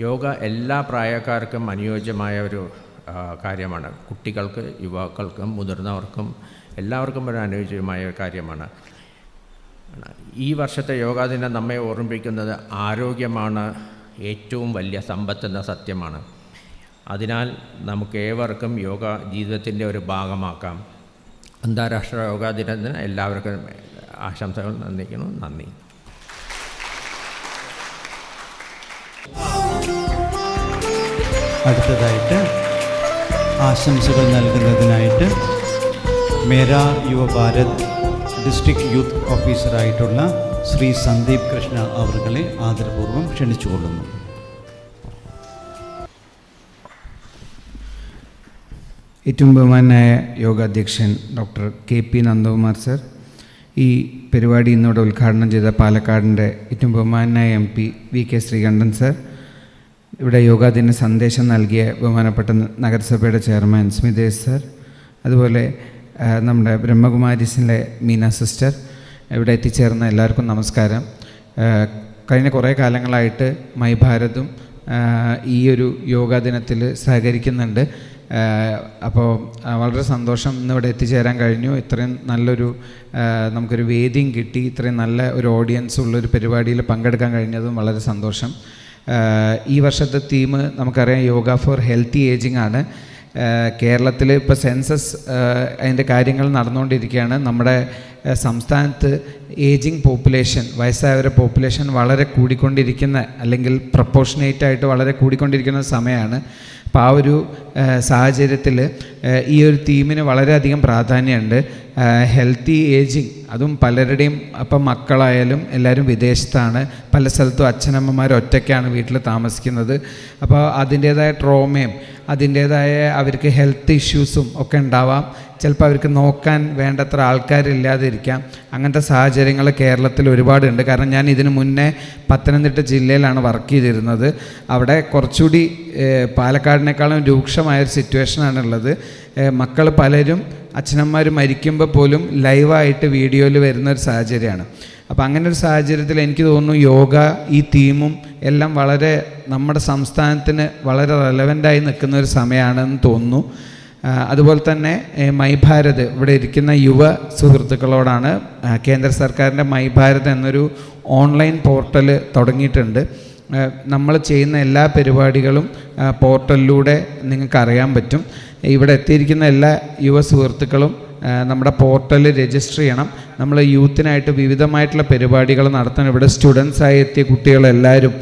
യോഗ എല്ലാ പ്രായക്കാർക്കും അനുയോജ്യമായ ഒരു കാര്യമാണ്. കുട്ടികൾക്ക്, യുവാക്കൾക്കും, മുതിർന്നവർക്കും എല്ലാവർക്കും ഒരു അനുയോജ്യമായ കാര്യമാണ്. ഈ വർഷത്തെ യോഗാ ദിനം നമ്മെ ഓർമ്മിപ്പിക്കുന്നത് ആരോഗ്യമാണ് ഏറ്റവും വലിയ സമ്പത്തെന്ന സത്യമാണ്. അതിനാൽ നമുക്കേവർക്കും യോഗ ജീവിതത്തിൻ്റെ ഒരു ഭാഗമാക്കാം. അന്താരാഷ്ട്ര യോഗാ ദിനത്തിന് എല്ലാവർക്കും ആശംസകൾ നന്ദിക്കുന്നു. നന്ദി. അടുത്തതായിട്ട് ആശംസകൾ നൽകുന്നതിനായിട്ട് മേരാ യുവ ഭാരത് ഡിസ്ട്രിക്ട് യൂത്ത് ഓഫീസറായിട്ടുള്ള ശ്രീ സന്ദീപ് കൃഷ്ണ അവർകളെ ആദരപൂർവ്വം ക്ഷണിച്ചുകൊള്ളുന്നു. ഏറ്റവും ബഹുമാനായ യോഗാധ്യക്ഷൻ ഡോക്ടർ KP നന്ദകുമാർ സർ, ഈ പരിപാടി ഇന്നിവിടെ ഉദ്ഘാടനം ചെയ്ത പാലക്കാടിൻ്റെ ഏറ്റവും ബഹുമാനായ MP VK ശ്രീകണ്ഠൻ സർ, ഇവിടെ യോഗാദിന സന്ദേശം നൽകിയ ബഹുമാനപ്പെട്ട നഗരസഭയുടെ ചെയർമാൻ സ്മിതേഷ് സർ, അതുപോലെ നമ്മുടെ ബ്രഹ്മകുമാരീസിലെ മീന സിസ്റ്റർ, ഇവിടെ എത്തിച്ചേർന്ന എല്ലാവർക്കും നമസ്കാരം. കഴിഞ്ഞ കുറേ കാലങ്ങളായിട്ട് മൈ ഭാരതും ഈ ഒരു യോഗാ ദിനത്തിൽ സഹകരിക്കുന്നുണ്ട്. അപ്പോൾ വളരെ സന്തോഷം ഇന്നിവിടെ എത്തിച്ചേരാൻ കഴിഞ്ഞു. ഇത്രയും നല്ലൊരു നമുക്കൊരു വേദിയും കിട്ടി. ഇത്രയും നല്ല ഒരു ഓഡിയൻസ് ഉള്ളൊരു പരിപാടിയിൽ പങ്കെടുക്കാൻ കഴിഞ്ഞതും വളരെ സന്തോഷം. ഈ വർഷത്തെ തീം നമുക്കറിയാം, യോഗ ഫോർ ഹെൽത്തി ഏജിങ് ആണ്. കേരളത്തിൽ ഇപ്പോൾ സെൻസസ് അതിൻ്റെ കാര്യങ്ങൾ നടന്നുകൊണ്ടിരിക്കുകയാണ്. നമ്മുടെ സംസ്ഥാനത്ത് ഏജിങ് പോപ്പുലേഷൻ, വയസ്സായവരുടെ പോപ്പുലേഷൻ വളരെ കൂടിക്കൊണ്ടിരിക്കുന്ന, അല്ലെങ്കിൽ പ്രപ്പോർഷനേറ്റായിട്ട് വളരെ കൂടിക്കൊണ്ടിരിക്കുന്ന സമയമാണ്. അപ്പോൾ ആ ഒരു സാഹചര്യത്തിൽ ഈ ഒരു തീമിന് വളരെയധികം പ്രാധാന്യമുണ്ട്. ഹെൽത്തി ഏജിങ്, അതും പലരുടെയും, അപ്പം മക്കളായാലും എല്ലാവരും വിദേശത്താണ്, പല സ്ഥലത്തും അച്ഛനമ്മമാർ ഒറ്റയ്ക്കാണ് വീട്ടിൽ താമസിക്കുന്നത്. അപ്പോൾ അതിൻ്റേതായ ട്രോമയും അതിൻ്റേതായ അവർക്ക് ഹെൽത്ത് ഇഷ്യൂസും ഒക്കെ ഉണ്ടാവാം. ചിലപ്പോൾ അവർക്ക് നോക്കാൻ വേണ്ടത്ര ആൾക്കാരില്ലാതിരിക്കാം. അങ്ങനത്തെ സാഹചര്യങ്ങൾ കേരളത്തിൽ ഒരുപാടുണ്ട്. കാരണം ഞാൻ ഇതിനു മുന്നേ പത്തനംതിട്ട ജില്ലയിലാണ് വർക്ക് ചെയ്തിരുന്നത്. അവിടെ കുറച്ചുകൂടി പാലക്കാടിനേക്കാളും രൂക്ഷമായൊരു സിറ്റുവേഷനാണുള്ളത്. മക്കൾ പലരും അച്ഛനമ്മമാർ മരിക്കുമ്പോൾ പോലും ലൈവായിട്ട് വീഡിയോയിൽ വരുന്നൊരു സാഹചര്യമാണ്. അപ്പോൾ അങ്ങനെ ഒരു സാഹചര്യത്തിൽ എനിക്ക് തോന്നുന്നു യോഗ, ഈ തീമും എല്ലാം വളരെ നമ്മുടെ സംസ്ഥാനത്തിന് വളരെ റെലവൻ്റായി നിൽക്കുന്ന ഒരു സമയമാണെന്ന് തോന്നുന്നു. അതുപോലെ തന്നെ മൈ ഭാരത്, ഇവിടെ ഇരിക്കുന്ന യുവ സുഹൃത്തുക്കളോടാണ്, കേന്ദ്ര സർക്കാരിൻ്റെ മൈ ഭാരത് എന്നൊരു ഓൺലൈൻ പോർട്ടൽ തുടങ്ങിയിട്ടുണ്ട്. നമ്മൾ ചെയ്യുന്ന എല്ലാ പരിപാടികളും പോർട്ടലിലൂടെ നിങ്ങൾക്ക് അറിയാൻ പറ്റും. ഇവിടെ എത്തിയിരിക്കുന്ന എല്ലാ യുവ സുഹൃത്തുക്കളും നമ്മുടെ പോർട്ടലിൽ രജിസ്റ്റർ ചെയ്യണം. നമ്മൾ യൂത്തിനായിട്ട് വിവിധമായിട്ടുള്ള പരിപാടികൾ നടത്തണം. ഇവിടെ സ്റ്റുഡൻസായി എത്തിയ കുട്ടികളെല്ലാവരും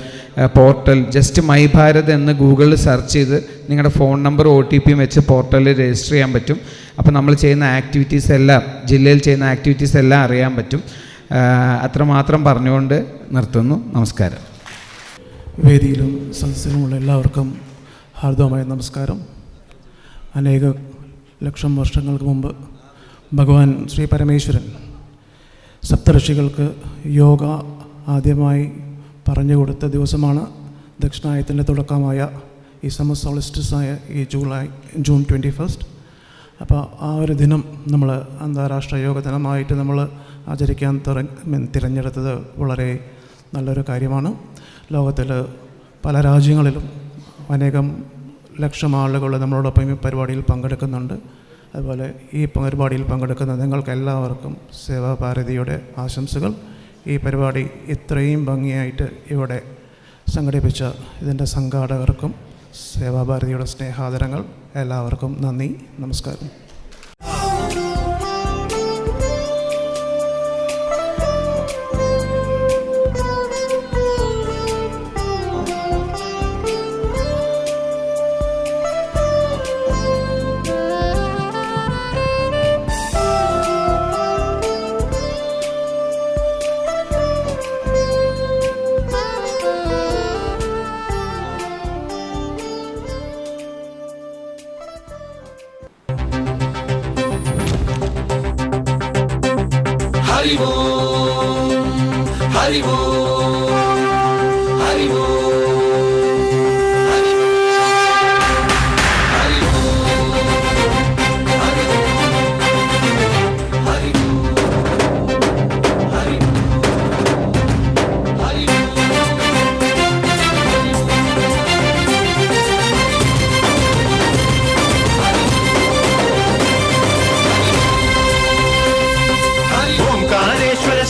പോർട്ടൽ ജസ്റ്റ് മൈ ഭാരത് എന്ന് ഗൂഗിളിൽ സെർച്ച് ചെയ്ത് നിങ്ങളുടെ ഫോൺ നമ്പർ OTP വെച്ച് പോർട്ടലിൽ രജിസ്റ്റർ ചെയ്യാൻ പറ്റും. അപ്പോൾ നമ്മൾ ചെയ്യുന്ന ആക്ടിവിറ്റീസ് എല്ലാം, ജില്ലയിൽ ചെയ്യുന്ന ആക്ടിവിറ്റീസ് എല്ലാം അറിയാൻ പറ്റും. അത്രമാത്രം പറഞ്ഞുകൊണ്ട് നിർത്തുന്നു. നമസ്കാരം. വേദിയിലും സദസ്സിലുമുള്ള എല്ലാവർക്കും ഹാർദവമായ നമസ്കാരം. അനേക ലക്ഷം വർഷങ്ങൾക്ക് മുമ്പ് ഭഗവാൻ ശ്രീ പരമേശ്വരൻ സപ്തഋഷികൾക്ക് യോഗ ആദ്യമായി പറഞ്ഞു കൊടുത്ത ദിവസമാണ് ദക്ഷിണായത്തിൻ്റെ തുടക്കമായ ഈ സമ്മർ സോളിസ്റ്റിസായ ഈ ജൂൺ 21. അപ്പോൾ ആ ഒരു ദിനം നമ്മൾ അന്താരാഷ്ട്ര യോഗ ദിനമായിട്ട് നമ്മൾ ആചരിക്കാൻ തിരഞ്ഞെടുത്തത് വളരെ നല്ലൊരു കാര്യമാണ്. ലോകത്തിൽ പല രാജ്യങ്ങളിലും അനേകം ലക്ഷം ആളുകൾ നമ്മളോടൊപ്പം ഈ പരിപാടിയിൽ പങ്കെടുക്കുന്നുണ്ട്. അതുപോലെ ഈ പരിപാടിയിൽ പങ്കെടുക്കുന്ന നിങ്ങൾക്ക് എല്ലാവർക്കും സേവാഭാരതിയുടെ ആശംസകൾ. ഈ പരിപാടി ഇത്രയും ഭംഗിയായിട്ട് ഇവിടെ സംഘടിപ്പിച്ച ഇതിൻ്റെ സംഘാടകർക്കും സേവാഭാരതിയുടെ സ്നേഹാദരങ്ങൾ. എല്ലാവർക്കും നന്ദി, നമസ്കാരം.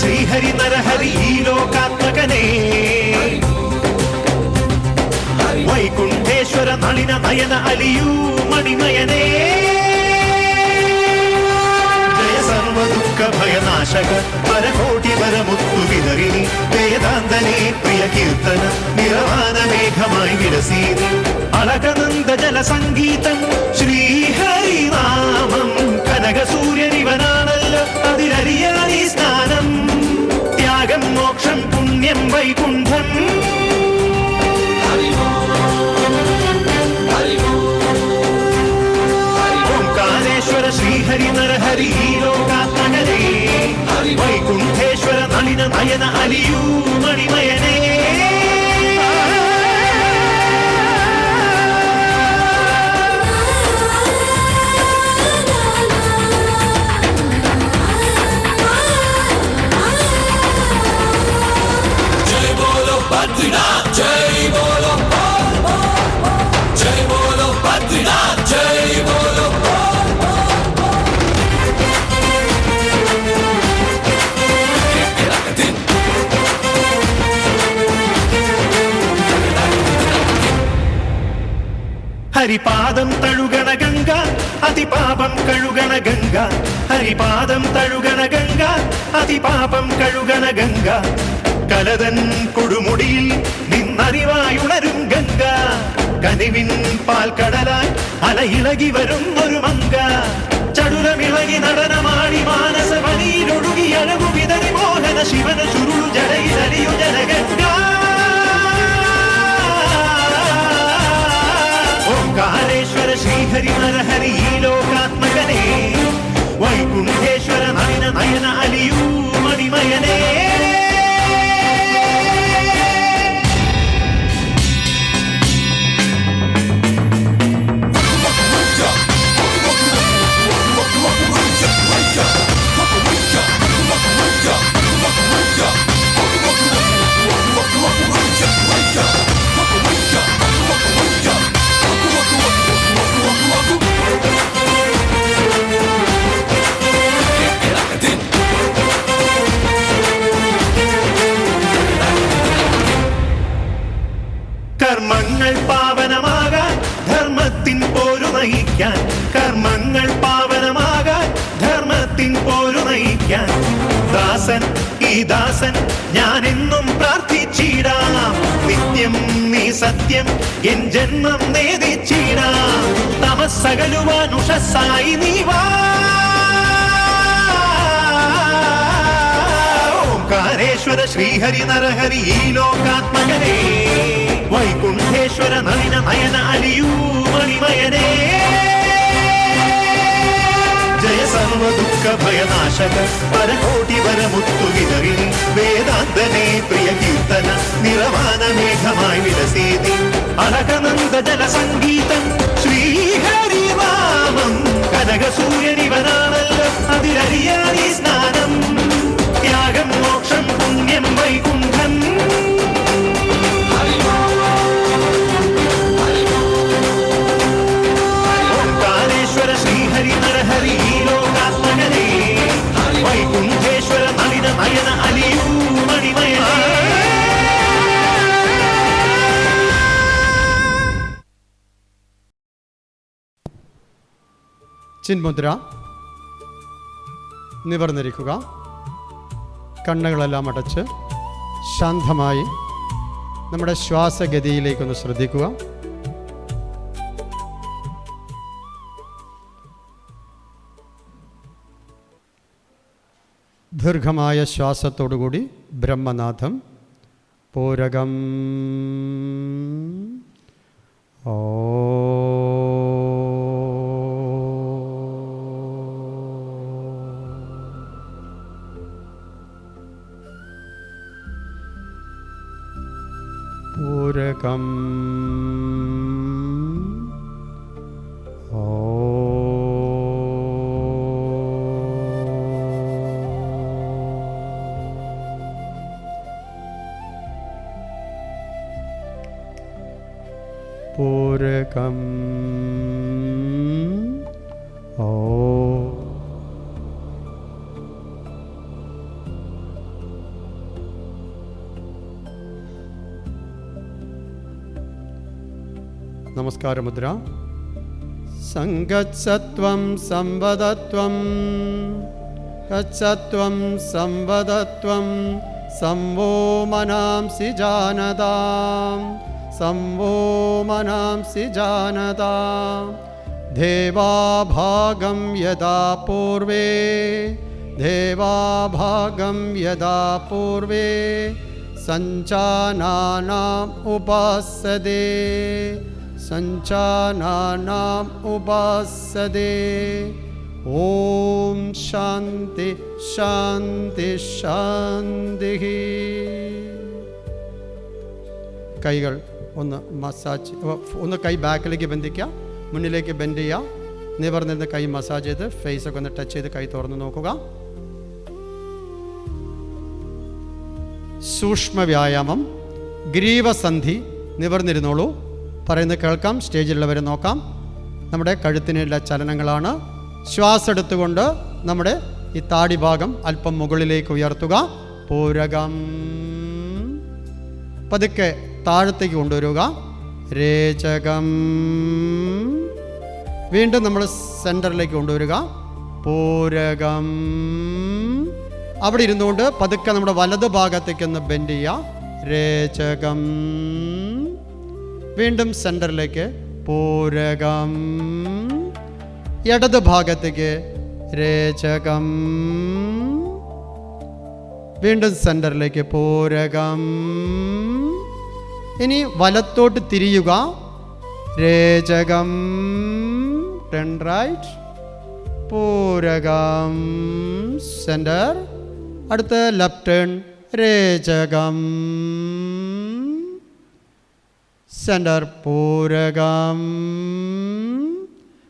ശ്രീഹരി നരഹരി ഈ ലോകാത്മകനേ, വൈകുണ്ഠേശ്വര നളിന നയന അലിയൂ മണിമയനേ, ജയ സർവദുഃഖ ഭയനാശക പരകോടി വരമുത്തു വിതറിനി, വേദാന്തനേ പ്രിയ കീർത്തന നിറവാന മേഘമായി വിലസീത്, അളകനന്ദ ജല സംഗീതം ശ്രീഹരിനാമം, കനക സൂര്യനിവനാണല്ലോ അതിലറിയാനീ സ്നാനം, ത്യാഗം മോക്ഷം പുണ്യം വൈകുണ്ഠം. ഓംകാരേശ്വര ശ്രീഹരി നരഹരി ലോകാത്മകനേ, നയന അലിയൂ മണിമയനേ. ഹരിപാദം തഴുകണ ഗംഗ അതിപാപം കഴുകണ ഗംഗ. ഹരിപാദം തഴുകണ ഗംഗ അതിപാപം കഴുകണ ഗംഗ. കലതൻ കൊടുമുടിയിൽ നിന്നറിവായുണരും ഗംഗ. കനിവിൻ പാൽക്കടലായി അലയിളകി വരുന്നൊരു മങ്ക. ചടുലമിളകി നടനമാടി മാനസ വനിയിലൊടുകി അഴകു വിതറി മോഹന ശിവന ചുരുളു ജടയിലലിയു ജനഗംഗ. ഓംകാരേശ്വര ശ്രീഹരി നരഹരി ഈ ലോകാത്മകനേ. വൈകുണ്ഠേശ്വര നയന നയന അലിയൂ മണിമയനേ. കർമ്മങ്ങൾ പാവനമാകാൻ ധർമ്മത്തിൻ പോരു നയിക്കാൻ. കർമ്മങ്ങൾ പാവനമാകാൻ ധർമ്മത്തിൻ പോരു നയിക്കാൻ. ദാസൻ ഈ ദാസൻ ഞാൻ എന്നും പ്രാർത്ഥിച്ചിടാം. നിത്യം നീ സത്യം എൻ ജന്മം നേദിച്ചിടാം. തമസ്സകലുവാൻ ഉഷസ്സായി നീ വാ. ഓംകാരേശ്വര ശ്രീഹരി നരഹരി ഈ ലോകാത്മകനേ. വൈകുണ്ഠേശ്വര നളിന നയന അലിയൂ മണിമയനേ. ജയ സർവ ദുഃഖ ഭയനാശക പരകോടി വരമുത്തു വിതറി. വേദാന്തനേ പ്രിയ കീർത്തന നിറവാന മേഘമായി വിലസേതി. അളകനന്ദ ജല സംഗീതം ശ്രീഹരിനാമം. കനകസൂര്യനിവനാണല്ലോ അതിലറിയാനീ സ്നാനം. ത്യാഗം മോക്ഷം പുണ്യം വൈകുണ്ഠം. ഓംകാരേശ്വര ശ്രീഹരി നരഹരി ഈ ലോകാത്മകനേ. വൈകുണ്ഠേശ്വര നളിന നയന അലിയൂ മണിമയനേ. ചിന്മുദ്ര. നിവർന്നിരിക്കുക. കണ്ണുകളെല്ലാം അടച്ച് ശാന്തമായി നമ്മുടെ ശ്വാസഗതിയിലേക്കൊന്ന് ശ്രദ്ധിക്കുക. ദീർഘമായ ശ്വാസത്തോടുകൂടി ബ്രഹ്മനാഥം പൂരകം ഓ പൂരകം ഓ പൂരകം ഓ നമസ്കാരമുദ്ര. സംഗച്ഛത്വം സംവദത്വം ഗച്ഛത്വം സംവദത്വം സംവോ മനാംസി ജാനതാം സംവോ മനാംസി ജാനതാം. ദേവാഭാഗം യദാ പൂർവേ ദേവാഭാഗം യദാ പൂർവേ സഞ്ചാനാനാം ഉപാസദേ സഞ്ചാനാനാം ഉപാസദേ. ഓം ശാന്തി ശാന്തി ശാന്തി. കൈകൾ ഒന്ന് മസാജ്, ഒന്ന് കൈ ബാക്കിലേക്ക് ബന്ധിക്കുക, മുന്നിലേക്ക് ബെൻഡ് ചെയ്യുക, നിവർന്നിരുന്ന് കൈ മസാജ് ചെയ്ത് ഫേസൊക്കെ ഒന്ന് ടച്ച് ചെയ്ത് കൈ തുറന്ന് നോക്കുക. സൂക്ഷ്മ വ്യായാമം, ഗ്രീവസന്ധി. നിവർന്നിരുന്നോളൂ, പറയുന്നത് കേൾക്കാം, സ്റ്റേജിലുള്ളവരെ നോക്കാം. നമ്മുടെ കഴുത്തിനുള്ള ചലനങ്ങളാണ്. ശ്വാസം എടുത്തുകൊണ്ട് നമ്മുടെ ഈ താടി ഭാഗം അല്പം മുകളിലേക്ക് ഉയർത്തുക. പൂരകം. പതുക്കെ താഴത്തേക്ക് കൊണ്ടുവരിക. രേചകം. വീണ്ടും നമ്മൾ സെൻറ്ററിലേക്ക് കൊണ്ടുവരിക. പൂരകം. അവിടെ ഇരുന്നുകൊണ്ട് പതുക്കെ നമ്മുടെ വലത് ഭാഗത്തേക്ക് ഒന്ന് ബെൻഡ് ചെയ്യുക. രേചകം. വീണ്ടും സെൻറ്ററിലേക്ക്. പൂരകം. ഇടത് ഭാഗത്തേക്ക്. രേചകം. വീണ്ടും സെൻറ്ററിലേക്ക്. പൂരകം. ഇനി വലത്തോട്ട് തിരിയുക. രേചകം. Turn right. പൂരകം. സെൻറ്റർ. അടുത്ത ലെഫ്റ്റ് ടേൺ. രേചകം. സെൻറ്റർ. പൂരകം.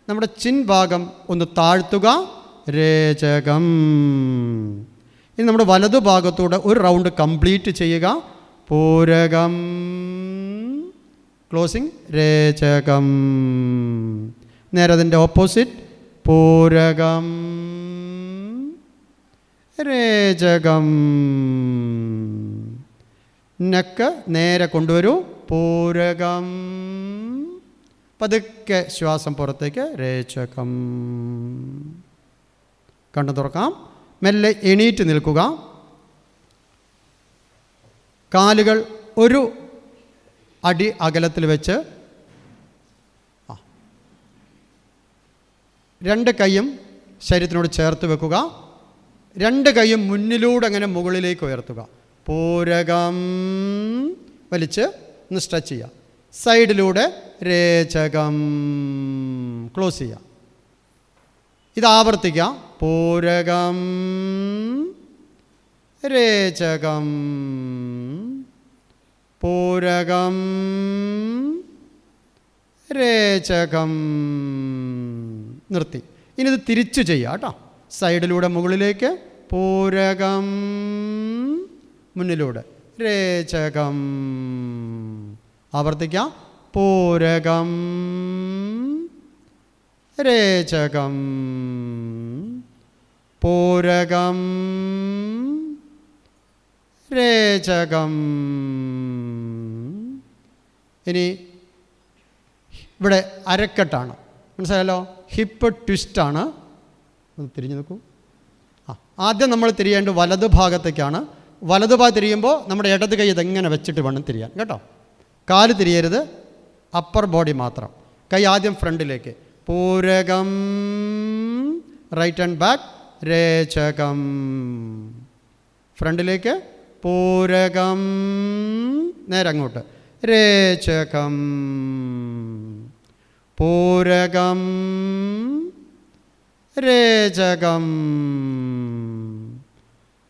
നമ്മുടെ ചിൻ ഭാഗം ഒന്ന് താഴ്ത്തുക. രേചകം. ഇനി നമ്മുടെ വലതു ഭാഗത്തൂടെ ഒരു റൗണ്ട് കംപ്ലീറ്റ് ചെയ്യുക. പൂരകം. ക്ലോസിങ്. രേചകം. നേരെ അതിൻ്റെ ഓപ്പോസിറ്റ്. പൂരകം. രേചകം. നെക്ക് നേരെ കൊണ്ടുവരൂ. പൂരകം. പതുക്കെ ശ്വാസം പുറത്തേക്ക്. രേചകം. കണ്ണു തുറക്കാം. മെല്ലെ എണീറ്റ് നിൽക്കുക. കാലുകൾ ഒരു അടി അകലത്തിൽ വെച്ച് രണ്ട് കൈയും ശരീരത്തിനോട് ചേർത്ത് വെക്കുക. രണ്ട് കൈയും മുന്നിലൂടെ അങ്ങനെ മുകളിലേക്ക് ഉയർത്തുക. പൂരകം. വലിച്ച് ഒന്ന് സ്ട്രെച്ച് ചെയ്യുക. സൈഡിലൂടെ. രേചകം. ക്ലോസ് ചെയ്യുക. ഇത് ആവർത്തിക്കുക. പൂരകം. രേചകം. പൂരകം. രേചകം. നിർത്തി. ഇനി ഇത് തിരിച്ചു ചെയ്യുക കേട്ടോ. സൈഡിലൂടെ മുകളിലേക്ക്. പൂരകം. മുന്നിലൂടെ. രേചകം. ആവർത്തിക്കാം. പൂരകം. രേചകം. പൂരകം. രേചകം. ഇനി ഇവിടെ അരക്കെട്ടാണ്, മനസ്സിലായല്ലോ. ഹിപ്പ് ട്വിസ്റ്റാണ്. ഒന്ന് തിരിഞ്ഞു നോക്കൂ. ആദ്യം നമ്മൾ തിരിയേണ്ടത് വലത് ഭാഗത്തേക്കാണ്. വലത് ഭാഗം തിരിയുമ്പോൾ നമ്മുടെ ഇടത് കൈ ഇതെങ്ങനെ വെച്ചിട്ട് വേണം തിരിയാൻ കേട്ടോ. കാല് തിരിയരുത്, അപ്പർ ബോഡി മാത്രം. കൈ ആദ്യം ഫ്രണ്ടിലേക്ക്. പൂരകം. Right and back. രേചകം. ഫ്രണ്ടിലേക്ക്. പൂരകം. നേരെ അങ്ങോട്ട്. രേചകം. പൂരകം. രേചകം.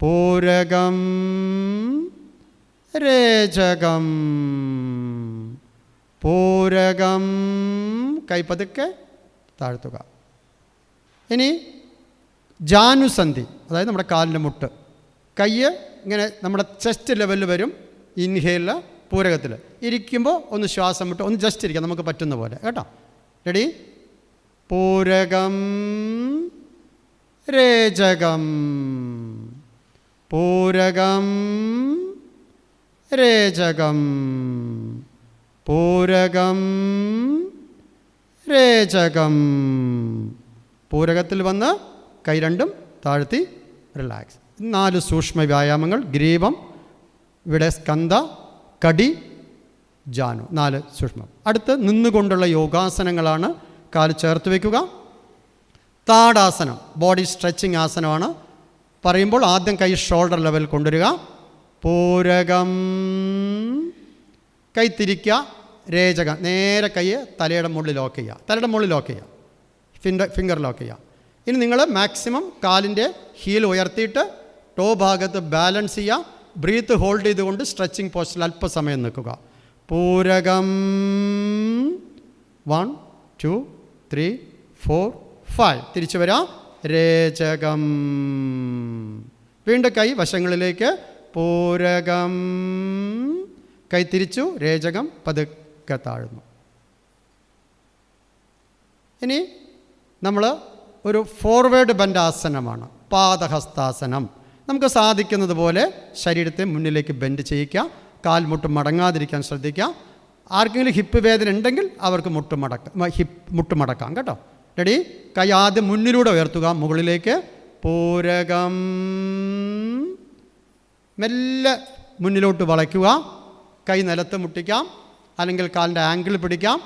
പൂരകം. രേചകം. പൂരകം. കൈ പതുക്കെ താഴ്ത്തുക. ഇനി ജാനുസന്ധി, അതായത് നമ്മുടെ കാലിൻ്റെ മുട്ട്. കൈ ഇങ്ങനെ നമ്മുടെ ചെസ്റ്റ് ലെവലിൽ വരും. ഇൻഹേലിൽ പൂരകത്തിൽ ഇരിക്കുമ്പോൾ ഒന്ന് ശ്വാസം വിട്ട് ഒന്ന് ജസ്റ്റ് ഇരിക്കാം, നമുക്ക് പറ്റുന്ന പോലെ കേട്ടോ. റെഡി? പൂരകം. രേചകം. പൂരകം. രേചകം. പൂരകം. രേചകം. പൂരകത്തിൽ വന്ന് കൈ രണ്ടും താഴ്ത്തി റിലാക്സ്. 4 സൂക്ഷ്മ വ്യായാമങ്ങൾ. ഗ്രീവം, ഇവിടെ സ്കന്ധ, കടി, ജാനു. 4 സൂക്ഷ്മം. അടുത്ത് നിന്നുകൊണ്ടുള്ള യോഗാസനങ്ങളാണ്. കാല് ചേർത്ത് വയ്ക്കുക. താടാസനം, ബോഡി സ്ട്രെച്ചിങ് ആസനമാണ്. പറയുമ്പോൾ ആദ്യം കൈ ഷോൾഡർ ലെവൽ കൊണ്ടുവരിക. പൂരകം. കൈ തിരിക്കുക. രേചകം. നേരെ കൈ തലയുടെ മുകളിൽ ലോക്ക് ചെയ്യുക. തലയുടെ മുകളിൽ ലോക്ക് ചെയ്യുക. ഫിംഗർ ലോക്ക് ചെയ്യുക. ഇനി നിങ്ങൾ മാക്സിമം കാലിൻ്റെ ഹീൽ ഉയർത്തിയിട്ട് ടോ ഭാഗത്ത് ബാലൻസ് ചെയ്യുക. ബ്രീത്ത് ഹോൾഡ് ചെയ്തുകൊണ്ട് സ്ട്രെച്ചിങ് പോസ്റ്റിൽ അല്പസമയം നിൽക്കുക. പൂരകം 1 2 3 4 5. തിരിച്ചു വരാം. രേചകം. വീണ്ടും കൈ വശങ്ങളിലേക്ക്. പൂരകം. കൈ തിരിച്ചു. രേചകം പതുക്കെ താഴുന്നു. ഇനി നമ്മൾ ഒരു ഫോർവേഡ് ബെൻഡ് ആസനമാണ്, പാദഹസ്താസനം. നമുക്ക് സാധിക്കുന്നത് പോലെ ശരീരത്തെ മുന്നിലേക്ക് ബെൻഡ് ചെയ്യിക്കുക. കാൽമുട്ട് മടങ്ങാതിരിക്കാൻ ശ്രദ്ധിക്കുക. ആർക്കെങ്കിലും ഹിപ്പ് വേദന ഉണ്ടെങ്കിൽ അവർക്ക് മുട്ട് മടക്കാം കേട്ടോ. റെഡി? കൈ ആദ്യം മുന്നിലൂടെ ഉയർത്തുക, മുകളിലേക്ക്. പൂരകം. മെല്ലെ മുന്നിലോട്ട് വളയ്ക്കുക. കൈ നിലത്ത് മുട്ടിക്കാം, അല്ലെങ്കിൽ കാലിൻ്റെ ആംഗിൾ പിടിക്കാം.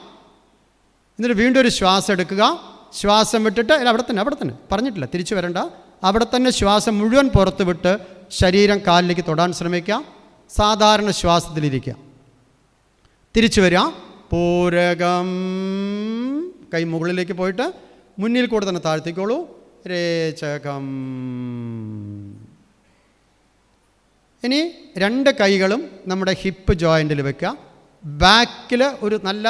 എന്നിട്ട് വീണ്ടും ഒരു ശ്വാസം എടുക്കുക. ശ്വാസം വിട്ടിട്ട് അവിടെ തന്നെ പറഞ്ഞിട്ടില്ല, തിരിച്ചു വരണ്ട. അവിടെ തന്നെ ശ്വാസം മുഴുവൻ പുറത്ത് വിട്ട് ശരീരം കാലിലേക്ക് തൊടാൻ ശ്രമിക്കുക. സാധാരണ ശ്വാസത്തിലിരിക്കുക. തിരിച്ചു വരിക. പൂരകം. കൈ മുകളിലേക്ക് പോയിട്ട് മുന്നിൽ കൂടെ തന്നെ താഴ്ത്തിക്കോളൂ. രേചകം. ഇനി 2 കൈകളും നമ്മുടെ ഹിപ്പ് ജോയിൻറ്റിൽ വെക്കുക. ബാക്കിൽ ഒരു നല്ല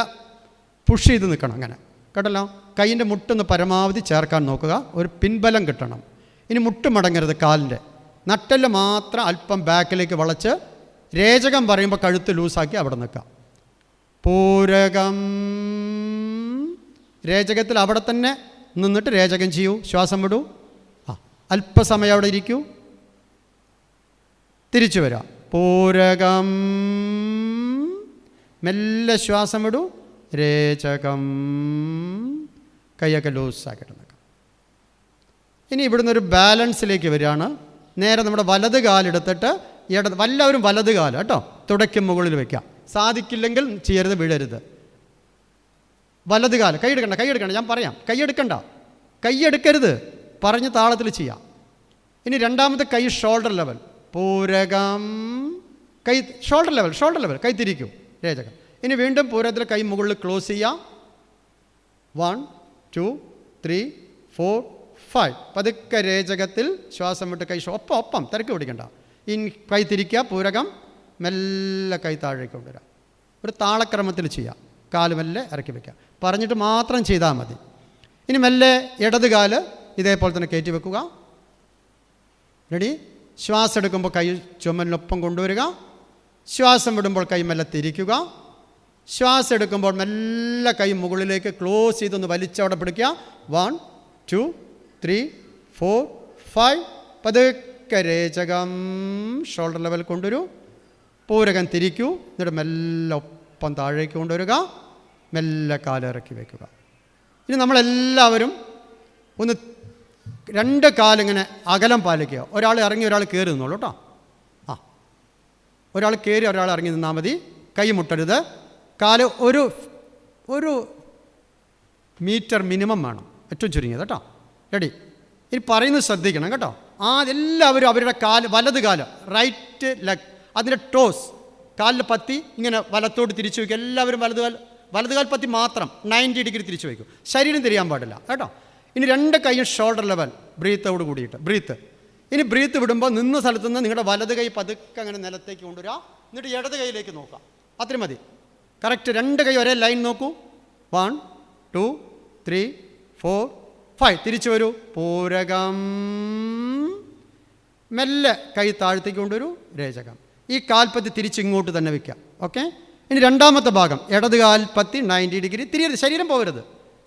പുഷ് ചെയ്ത് നിൽക്കണം. അങ്ങനെ കേട്ടല്ലോ. കൈയിൻ്റെ മുട്ടൊന്ന് പരമാവധി ചേർക്കാൻ നോക്കുക. ഒരു പിൻബലം കിട്ടണം. ഇനി മുട്ട് മടങ്ങരുത്. കാലിൻ്റെ നട്ടെല്ല് മാത്രം അല്പം ബാക്കിലേക്ക് വളച്ച് രേചകം പറയുമ്പോൾ കഴുത്ത് ലൂസാക്കി അവിടെ നിൽക്കുക. പൂരകം. രേചകത്തിൽ അവിടെ തന്നെ നിന്നിട്ട് രേചകം ചെയ്യൂ. ശ്വാസം വിടൂ. അല്പസമയം അവിടെ ഇരിക്കൂ. തിരിച്ചു വരാം. പൂരകം. മെല്ലെ ശ്വാസം വിടൂ. രേചകം. കൈയൊക്കെ ലൂസാക്കിയിട്ട് നിൽക്കാം. ഇനി ഇവിടുന്ന് ഒരു ബാലൻസിലേക്ക് വരികയാണ്. നേരെ നമ്മുടെ വലത് കാലെടുത്തിട്ട് എല്ലാവരും വലത് കാല് കേട്ടോ തുടയ്ക്കും മുകളിൽ വയ്ക്കാം. സാധിക്കില്ലെങ്കിൽ ചെയ്യരുത്, വീഴരുത്. വലത് കാല്. കൈയെടുക്കണ്ട, ഞാൻ പറയാം. കൈയെടുക്കരുത്, പറഞ്ഞ് താളത്തിൽ ചെയ്യാം. ഇനി രണ്ടാമത്തെ കൈ ഷോൾഡർ ലെവൽ. പൂരകം. കൈ ഷോൾഡർ ലെവൽ. കൈ തിരിക്കും. രേചകം. ഇനി വീണ്ടും പൂരകത്തിൽ കൈ മുകളിൽ ക്ലോസ് ചെയ്യാം. 1 2 3 4 5. പതുക്കെ രേചകത്തിൽ ശ്വാസം വിട്ട് കൈ ഒപ്പം തിരക്ക് പിടിക്കണ്ട. ഇനി കൈ തിരിക്കുക. പൂരകം. മെല്ലെ കൈ താഴേക്ക് കൊണ്ടുവരാം. ഒരു താളക്രമത്തിൽ ചെയ്യാം. കാല് മെല്ലെ ഇറക്കി വയ്ക്കുക. പറഞ്ഞിട്ട് മാത്രം ചെയ്താൽ മതി. ഇനി മെല്ലെ ഇടത് കാല് ഇതേപോലെ തന്നെ കയറ്റി വെക്കുക. റെഡി? ശ്വാസം എടുക്കുമ്പോൾ കൈ ചുമലിനൊപ്പം കൊണ്ടുവരിക. ശ്വാസം വിടുമ്പോൾ കൈ മെല്ലെ തിരിക്കുക. ശ്വാസം എടുക്കുമ്പോൾ മെല്ലെ കൈ മുകളിലേക്ക് ക്ലോസ് ചെയ്തൊന്ന് വലിച്ചവിടെ പിടിക്കുക. 1 2 3 4 5. പതുക്കെ രേചകം ഷോൾഡർ ലെവൽ കൊണ്ടുവരൂ. പൂരകം തിരിക്കൂ. എന്നിട്ട് മെല്ലെ ഒപ്പം താഴേക്ക് കൊണ്ടുവരിക. മെല്ലെ കാലിറക്കി വയ്ക്കുക. ഇനി നമ്മളെല്ലാവരും ഒന്ന് 2 കാലിങ്ങനെ അകലം പാലിക്കുക. ഒരാൾ ഇറങ്ങി ഒരാൾ കയറി നിന്നോളൂ കേട്ടോ. ഒരാൾ കയറി ഒരാൾ ഇറങ്ങി നിന്നാൽ മതി. കൈ മുട്ടരുത്. കാല് ഒരു മീറ്റർ മിനിമം വേണം, ഏറ്റവും ചുരുങ്ങിയത് കേട്ടോ. റെഡി? ഇനി പറയുന്നത് ശ്രദ്ധിക്കണം കേട്ടോ. എല്ലാവരും അവരുടെ വലത് കാല്, റൈറ്റ് ലെഗ്, അതിൻ്റെ ടോസ് കാലിൽ പത്തി ഇങ്ങനെ വലത്തോട്ട് തിരിച്ചു വയ്ക്കും. എല്ലാവരും വലതുകാൽ പത്തി മാത്രം 90 ഡിഗ്രി തിരിച്ചു വയ്ക്കും. ശരീരം തിരിയാൻ പാടില്ല കേട്ടോ. ഇനി 2 കൈയും ഷോൾഡർ ലെവൽ. ബ്രീത്തോട് കൂടിയിട്ട് ഇനി ബ്രീത്ത് വിടുമ്പോൾ നിന്ന സ്ഥലത്ത് നിന്ന് നിങ്ങളുടെ വലത് കൈ പതുക്കെ അങ്ങനെ നിലത്തേക്ക് കൊണ്ടുവരിക. എന്നിട്ട് ഇടത് കൈയിലേക്ക് നോക്കുക. അത്രയും മതി. കറക്റ്റ് 2 കൈ ഒരേ ലൈൻ നോക്കൂ. 1 2 3 4 5. തിരിച്ചു വരൂ. പൂരകം. മെല്ലെ കൈ താഴത്തേക്ക് കൊണ്ടുവരൂ. രേചകം. ഈ കാൽപ്പത്തി തിരിച്ചിങ്ങോട്ട് തന്നെ വയ്ക്കാം. ഓക്കെ? ഇനി രണ്ടാമത്തെ ഭാഗം. ഇടത് കാൽപ്പത്തി 90 ഡിഗ്രി തിരിയരുത്. ശരീരം പോകരുത്.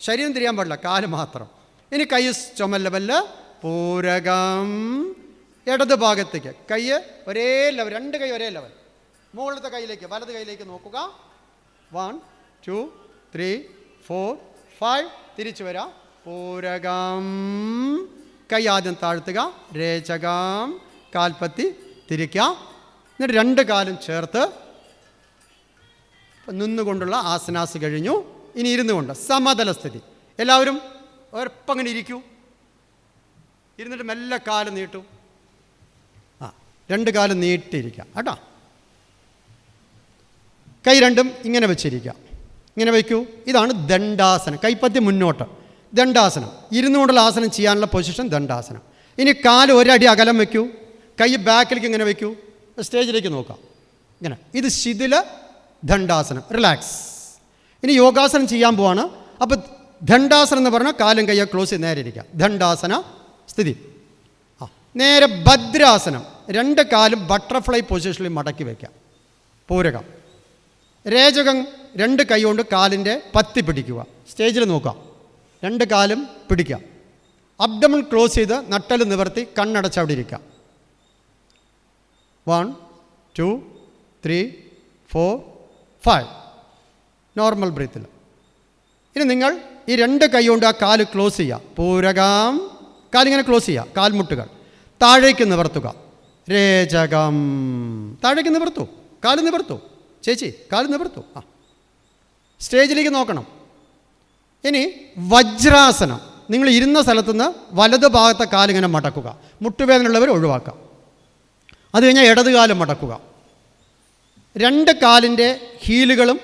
ശരീരം തിരിയാൻ പാടില്ല, കാല് മാത്രം. ഇനി കൈ ചുമൽ ലെവല്. പൂരകം. ഇടത് ഭാഗത്തേക്ക് കൈ ഒരേ ലെവൽ. 2 കൈ ഒരേ ലെവൽ. മുകളിലത്തെ കൈയിലേക്ക് വലത് കൈയിലേക്ക് നോക്കുക. 1 2 3 4 5. തിരിച്ചു വരാം. പൂരകം. കൈ ആദ്യം താഴ്ത്തുക. രേചകം. കാൽപ്പത്തി തിരിക്കുക. എന്നിട്ട് 2 കാലും ചേർത്ത് നിന്നുകൊണ്ടുള്ള ആസനാസ് കഴിഞ്ഞു. ഇനി ഇരുന്നു കൊണ്ട് സമതല സ്ഥിതി. എല്ലാവരും ഒരപ്പം അങ്ങനെ ഇരിക്കൂ. ഇരുന്നിട്ട് മെല്ലെ കാല് നീട്ടു. 2 കാലും നീട്ടിയിരിക്കുക കേട്ടോ. കൈ രണ്ടും ഇങ്ങനെ വെച്ചിരിക്കുക. ഇങ്ങനെ വയ്ക്കൂ. ഇതാണ് ദണ്ഡാസനം. കൈപ്പത്തി മുന്നോട്ട്. ദണ്ഡാസനം. ഇരുന്നുകൊണ്ടുള്ള ആസനം ചെയ്യാനുള്ള പൊസിഷൻ ദണ്ഡാസനം. ഇനി കാല് ഒരടി അകലം വയ്ക്കൂ, കൈ ബാക്കിലേക്ക് ഇങ്ങനെ വയ്ക്കൂ, സ്റ്റേജിലേക്ക് നോക്കാം ഇങ്ങനെ. ഇത് ശിഥില ദണ്ഡാസനം, റിലാക്സ്. ഇനി യോഗാസനം ചെയ്യാൻ പോവാണ്. അപ്പോൾ ദണ്ഡാസനം എന്ന് പറഞ്ഞാൽ കാലും കയ്യെ ക്ലോസ് ചെയ്ത് നേരെ ഇരിക്കുക, ദണ്ഡാസന സ്ഥിതി. നേരെ ഭദ്രാസനം, രണ്ട് കാലും ബട്ടർഫ്ലൈ പൊസിഷനിൽ മടക്കി വയ്ക്കാം, പൂരകം. രേചകം, രണ്ട് കൈ കൊണ്ട് കാലിൻ്റെ പത്തി പിടിക്കുക, സ്റ്റേജിൽ നോക്കാം, രണ്ട് കാലും പിടിക്കുക. അബ്ഡമൺ ക്ലോസ് ചെയ്ത് നട്ടൽ നിവർത്തി കണ്ണടച്ച് അവിടെ ഇരിക്കുക. 1 2 3 4 5 നോർമൽ ബ്രീത്തിൽ. ഇനി നിങ്ങൾ ഈ രണ്ട് കൈ കൊണ്ട് ആ കാല് ക്ലോസ് ചെയ്യുക, പൂരകം. കാലിങ്ങനെ ക്ലോസ് ചെയ്യുക, കാൽമുട്ടുകൾ താഴേക്ക് നിവർത്തുക, രേചകം. താഴേക്ക് നിവർത്തു, കാല് നിവർത്തു ചേച്ചി, കാല് നിവർത്തു. സ്റ്റേജിലേക്ക് നോക്കണം. ഇനി വജ്രാസനം. നിങ്ങൾ ഇരുന്ന സ്ഥലത്തുനിന്ന് വലത് ഭാഗത്തെ കാലിങ്ങനെ മടക്കുക, മുട്ടുവേദനയുള്ളവർ ഒഴിവാക്കാം. അത് കഴിഞ്ഞാൽ ഇടത് കാലം മടക്കുക, രണ്ട് കാലിൻ്റെ ഹീലുകളും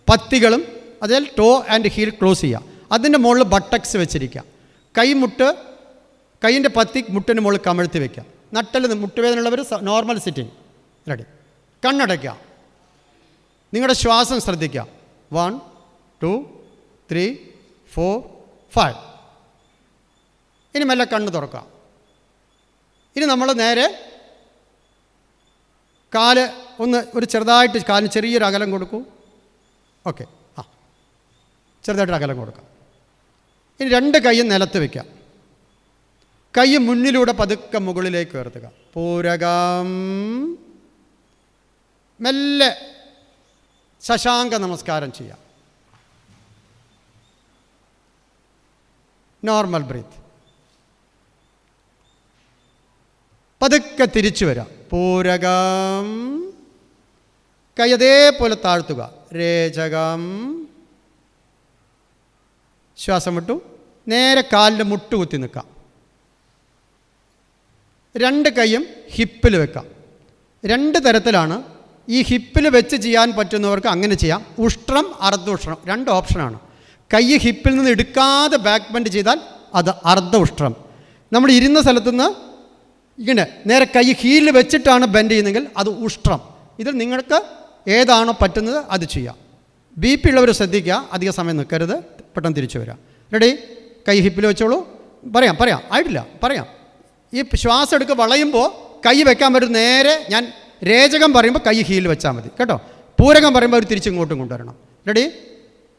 പത്തികളും അതിൽ ടോ ആൻഡ് ഹീൽ ക്ലോസ് ചെയ്യുക. അതിൻ്റെ മുകളിൽ ബട്ടക്സ് വെച്ചിരിക്കുക, കൈമുട്ട് കൈയിൻ്റെ പത്തി മുട്ടിന് മുകളിൽ കമഴ്ത്തി വയ്ക്കുക. നട്ടൽ മുട്ടുവേദനയുള്ളവർ നോർമൽ സിറ്റിംഗ്, റെഡി. കണ്ണടയ്ക്കുക, നിങ്ങളുടെ ശ്വാസം ശ്രദ്ധിക്കുക. 1 2 3 4 5. ഇനി മെല്ലെ കണ്ണ് തുറക്കുക. ഇനി നമ്മൾ നേരെ കാല് ഒന്ന് ഒരു ചെറുതായിട്ട് കാലിന് ചെറിയൊരു അകലം കൊടുക്കൂ. ഓക്കെ, ചെറുതായിട്ട് അകലം കൊടുക്കാം. ഇനി രണ്ട് കൈയും നിലത്ത് വയ്ക്കാം, കൈ മുന്നിലൂടെ പതുക്കെ മുകളിലേക്ക് ഉയർത്തുക, പൂരകം. മെല്ലെ ശശാങ്ക നമസ്കാരം ചെയ്യാം, നോർമൽ ബ്രീത്ത്. പതുക്കെ തിരിച്ചു വരാം, പൂരകം. കൈ അതേപോലെ താഴ്ത്തുക, രേചകം. ശ്വാസം വിട്ടു, നേരെ കാലിൻ്റെ മുട്ട് കുത്തി നിൽക്കാം, രണ്ട് കൈയും ഹിപ്പിൽ വെക്കാം. രണ്ട് തരത്തിലാണ്. ഈ ഹിപ്പിൽ വെച്ച് ചെയ്യാൻ പറ്റുന്നവർക്ക് അങ്ങനെ ചെയ്യാം. ഉഷ്ട്രം, അർദ്ധ ഉഷ്ട്രം, രണ്ട് ഓപ്ഷനാണ്. കൈ ഹിപ്പിൽ നിന്ന് എടുക്കാതെ ബാക്ക് ബെൻഡ് ചെയ്താൽ അത് അർദ്ധ ഉഷ്ട്രം. നമ്മൾ ഇരുന്ന സ്ഥലത്തുനിന്ന് ഇങ്ങനെ നേരെ കൈ ഹീലിൽ വെച്ചിട്ടാണ് ബെൻഡ് ചെയ്യുന്നതെങ്കിൽ അത് ഉഷ്ട്രം. ഇതിൽ നിങ്ങൾക്ക് ഏതാണോ പറ്റുന്നത് അത് ചെയ്യാം. BP ഉള്ളവർ ശ്രദ്ധിക്കുക, അധിക സമയം നിൽക്കരുത്, പെട്ടെന്ന് തിരിച്ചു വരാം. റെഡി? കൈ ഹിപ്പിൽ വെച്ചോളൂ. പറയാം ആയിട്ടില്ല, പറയാം. ഈ ശ്വാസം എടുക്കുക, വളയുമ്പോൾ കൈ വെക്കാൻ പറ്റും. നേരെ ഞാൻ രേചകം പറയുമ്പോൾ കൈ ഹീലിൽ വെച്ചാൽ മതി കേട്ടോ. പൂരകം പറയുമ്പോൾ അവർ തിരിച്ചിങ്ങോട്ടും കൊണ്ടുവരണം. റെഡി?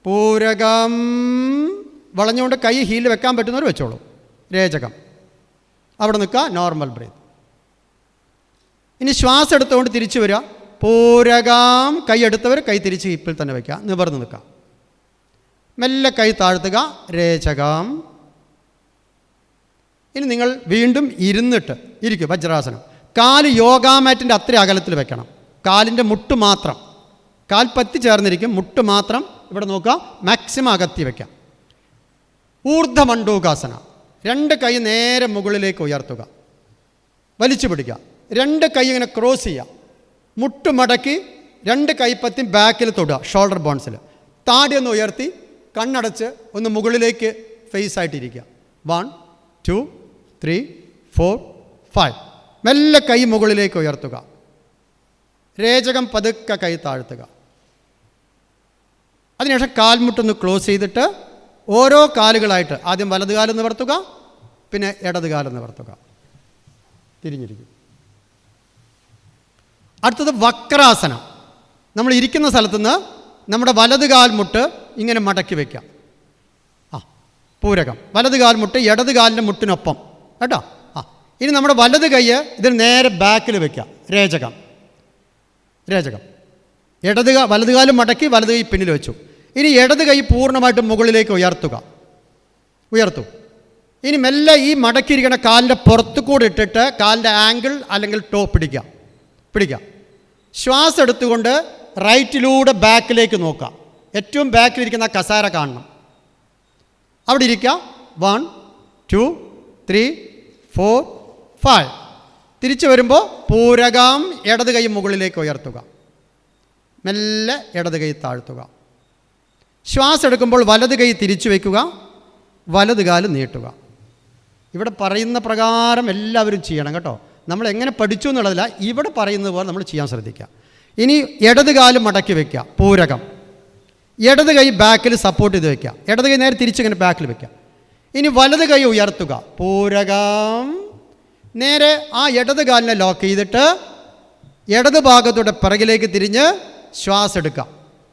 പൂരകം. വളഞ്ഞുകൊണ്ട് കൈ ഹീലിൽ വെക്കാൻ പറ്റുന്നവർ വെച്ചോളൂ. രേചകം അവിടെ നിൽക്കുക, നോർമൽ ബ്രീത്ത്. ഇനി ശ്വാസം എടുത്തുകൊണ്ട് തിരിച്ചു വരിക, പൂരകം. കൈ എടുത്തവർ കൈ തിരിച്ച് ഹിപ്പിൽ തന്നെ വയ്ക്കുക, നിവർന്ന് നിൽക്കുക. മെല്ലെ കൈ താഴ്ത്തുക, രേചകം. ഇനി നിങ്ങൾ വീണ്ടും ഇരുന്നിട്ട് ഇരിക്കും, വജ്രാസനം. കാല് യോഗാ മാറ്റിൻ്റെ അത്ര അകലത്തിൽ വെക്കണം, കാലിൻ്റെ മുട്ട് മാത്രം, കാൽപ്പത്തി ചേർന്നിരിക്കും, മുട്ട് മാത്രം ഇവിടെ നോക്കുക, മാക്സിമം അകത്തി വയ്ക്കാം. ഊർദ്ധമണ്ഡൂകാസന. രണ്ട് കൈ നേരെ മുകളിലേക്ക് ഉയർത്തുക, വലിച്ചു പിടിക്കുക. രണ്ട് കൈ ഇങ്ങനെ ക്രോസ് ചെയ്യുക, മുട്ട് മടക്കി രണ്ട് കൈപ്പത്തിയും ബാക്കിൽ തൊടുക, ഷോൾഡർ ബോൺസിൽ. താടി ഒന്ന് ഉയർത്തി കണ്ണടച്ച് ഒന്ന് മുകളിലേക്ക് ഫേസ് ആയിട്ടിരിക്കുക. 1 2 3 4 5. മെല്ലെ കൈ മുകളിലേക്ക് ഉയർത്തുക, രേചകം പതുക്കെ കൈ താഴ്ത്തുക. അതിനുശേഷം കാൽമുട്ടൊന്ന് ക്ലോസ് ചെയ്തിട്ട് ഓരോ കാലുകളായിട്ട് ആദ്യം വലത് കാലം നിവർത്തുക, പിന്നെ ഇടത് കാലം നിവർത്തുക, തിരിഞ്ഞിരിക്കും. അടുത്തത് വക്രാസനം. നമ്മൾ ഇരിക്കുന്ന സ്ഥലത്തുനിന്ന് നമ്മുടെ വലത് കാൽമുട്ട് ഇങ്ങനെ മടക്കി വയ്ക്കാം. പൂരകം. വലത് കാൽമുട്ട് ഇടത് കാലിൻ്റെ മുട്ടിനൊപ്പം കേട്ടോ. ഇനി നമ്മുടെ വലത് കൈ ഇതിന് നേരെ ബാക്കിൽ വയ്ക്കാം, രേചകം. വലത് കാലം മടക്കി വലത് കൈ പിന്നിൽ വെച്ചു. ഇനി ഇടത് കൈ പൂർണ്ണമായിട്ടും മുകളിലേക്ക് ഉയർത്തു. ഇനി മെല്ലെ ഈ മടക്കിയിരിക്കുന്ന കാലിൻ്റെ പുറത്തു കൂടെ ഇട്ടിട്ട് കാലിൻ്റെ ആംഗിൾ അല്ലെങ്കിൽ ടോ പിടിക്കുക. ശ്വാസം എടുത്തുകൊണ്ട് റൈറ്റിലൂടെ ബാക്കിലേക്ക് നോക്കുക. ഏറ്റവും ബാക്കിലിരിക്കുന്ന കസാര കാണണം, അവിടെ ഇരിക്കുക. 1 2 3 4 5. തിരിച്ചു വരുമ്പോൾ പൂരകം. ഇടത് കൈ മുകളിലേക്ക് ഉയർത്തുക, മെല്ലെ ഇടത് കൈ താഴ്ത്തുക. ശ്വാസം എടുക്കുമ്പോൾ വലത് കൈ തിരിച്ചു വയ്ക്കുക, വലത് കാല് നീട്ടുക. ഇവിടെ പറയുന്ന പ്രകാരം എല്ലാവരും ചെയ്യണം കേട്ടോ. നമ്മൾ എങ്ങനെ പഠിച്ചു എന്നുള്ളതില്ല, ഇവിടെ പറയുന്നത് പോലെ നമ്മൾ ചെയ്യാൻ ശ്രദ്ധിക്കുക. ഇനി ഇടത് കാല് മടക്കി വയ്ക്കുക, പൂരകം. ഇടത് കൈ ബാക്കിൽ സപ്പോർട്ട് ചെയ്ത് വയ്ക്കുക, ഇടത് കൈ നേരെ തിരിച്ചിങ്ങനെ ബാക്കിൽ വയ്ക്കുക. ഇനി വലത് കൈ ഉയർത്തുക, പൂരകം. നേരെ ആ ഇടത് കാലിനെ ലോക്ക് ചെയ്തിട്ട് ഇടത് ഭാഗത്തൂടെ പിറകിലേക്ക് തിരിഞ്ഞ് ശ്വാസം എടുക്കുക.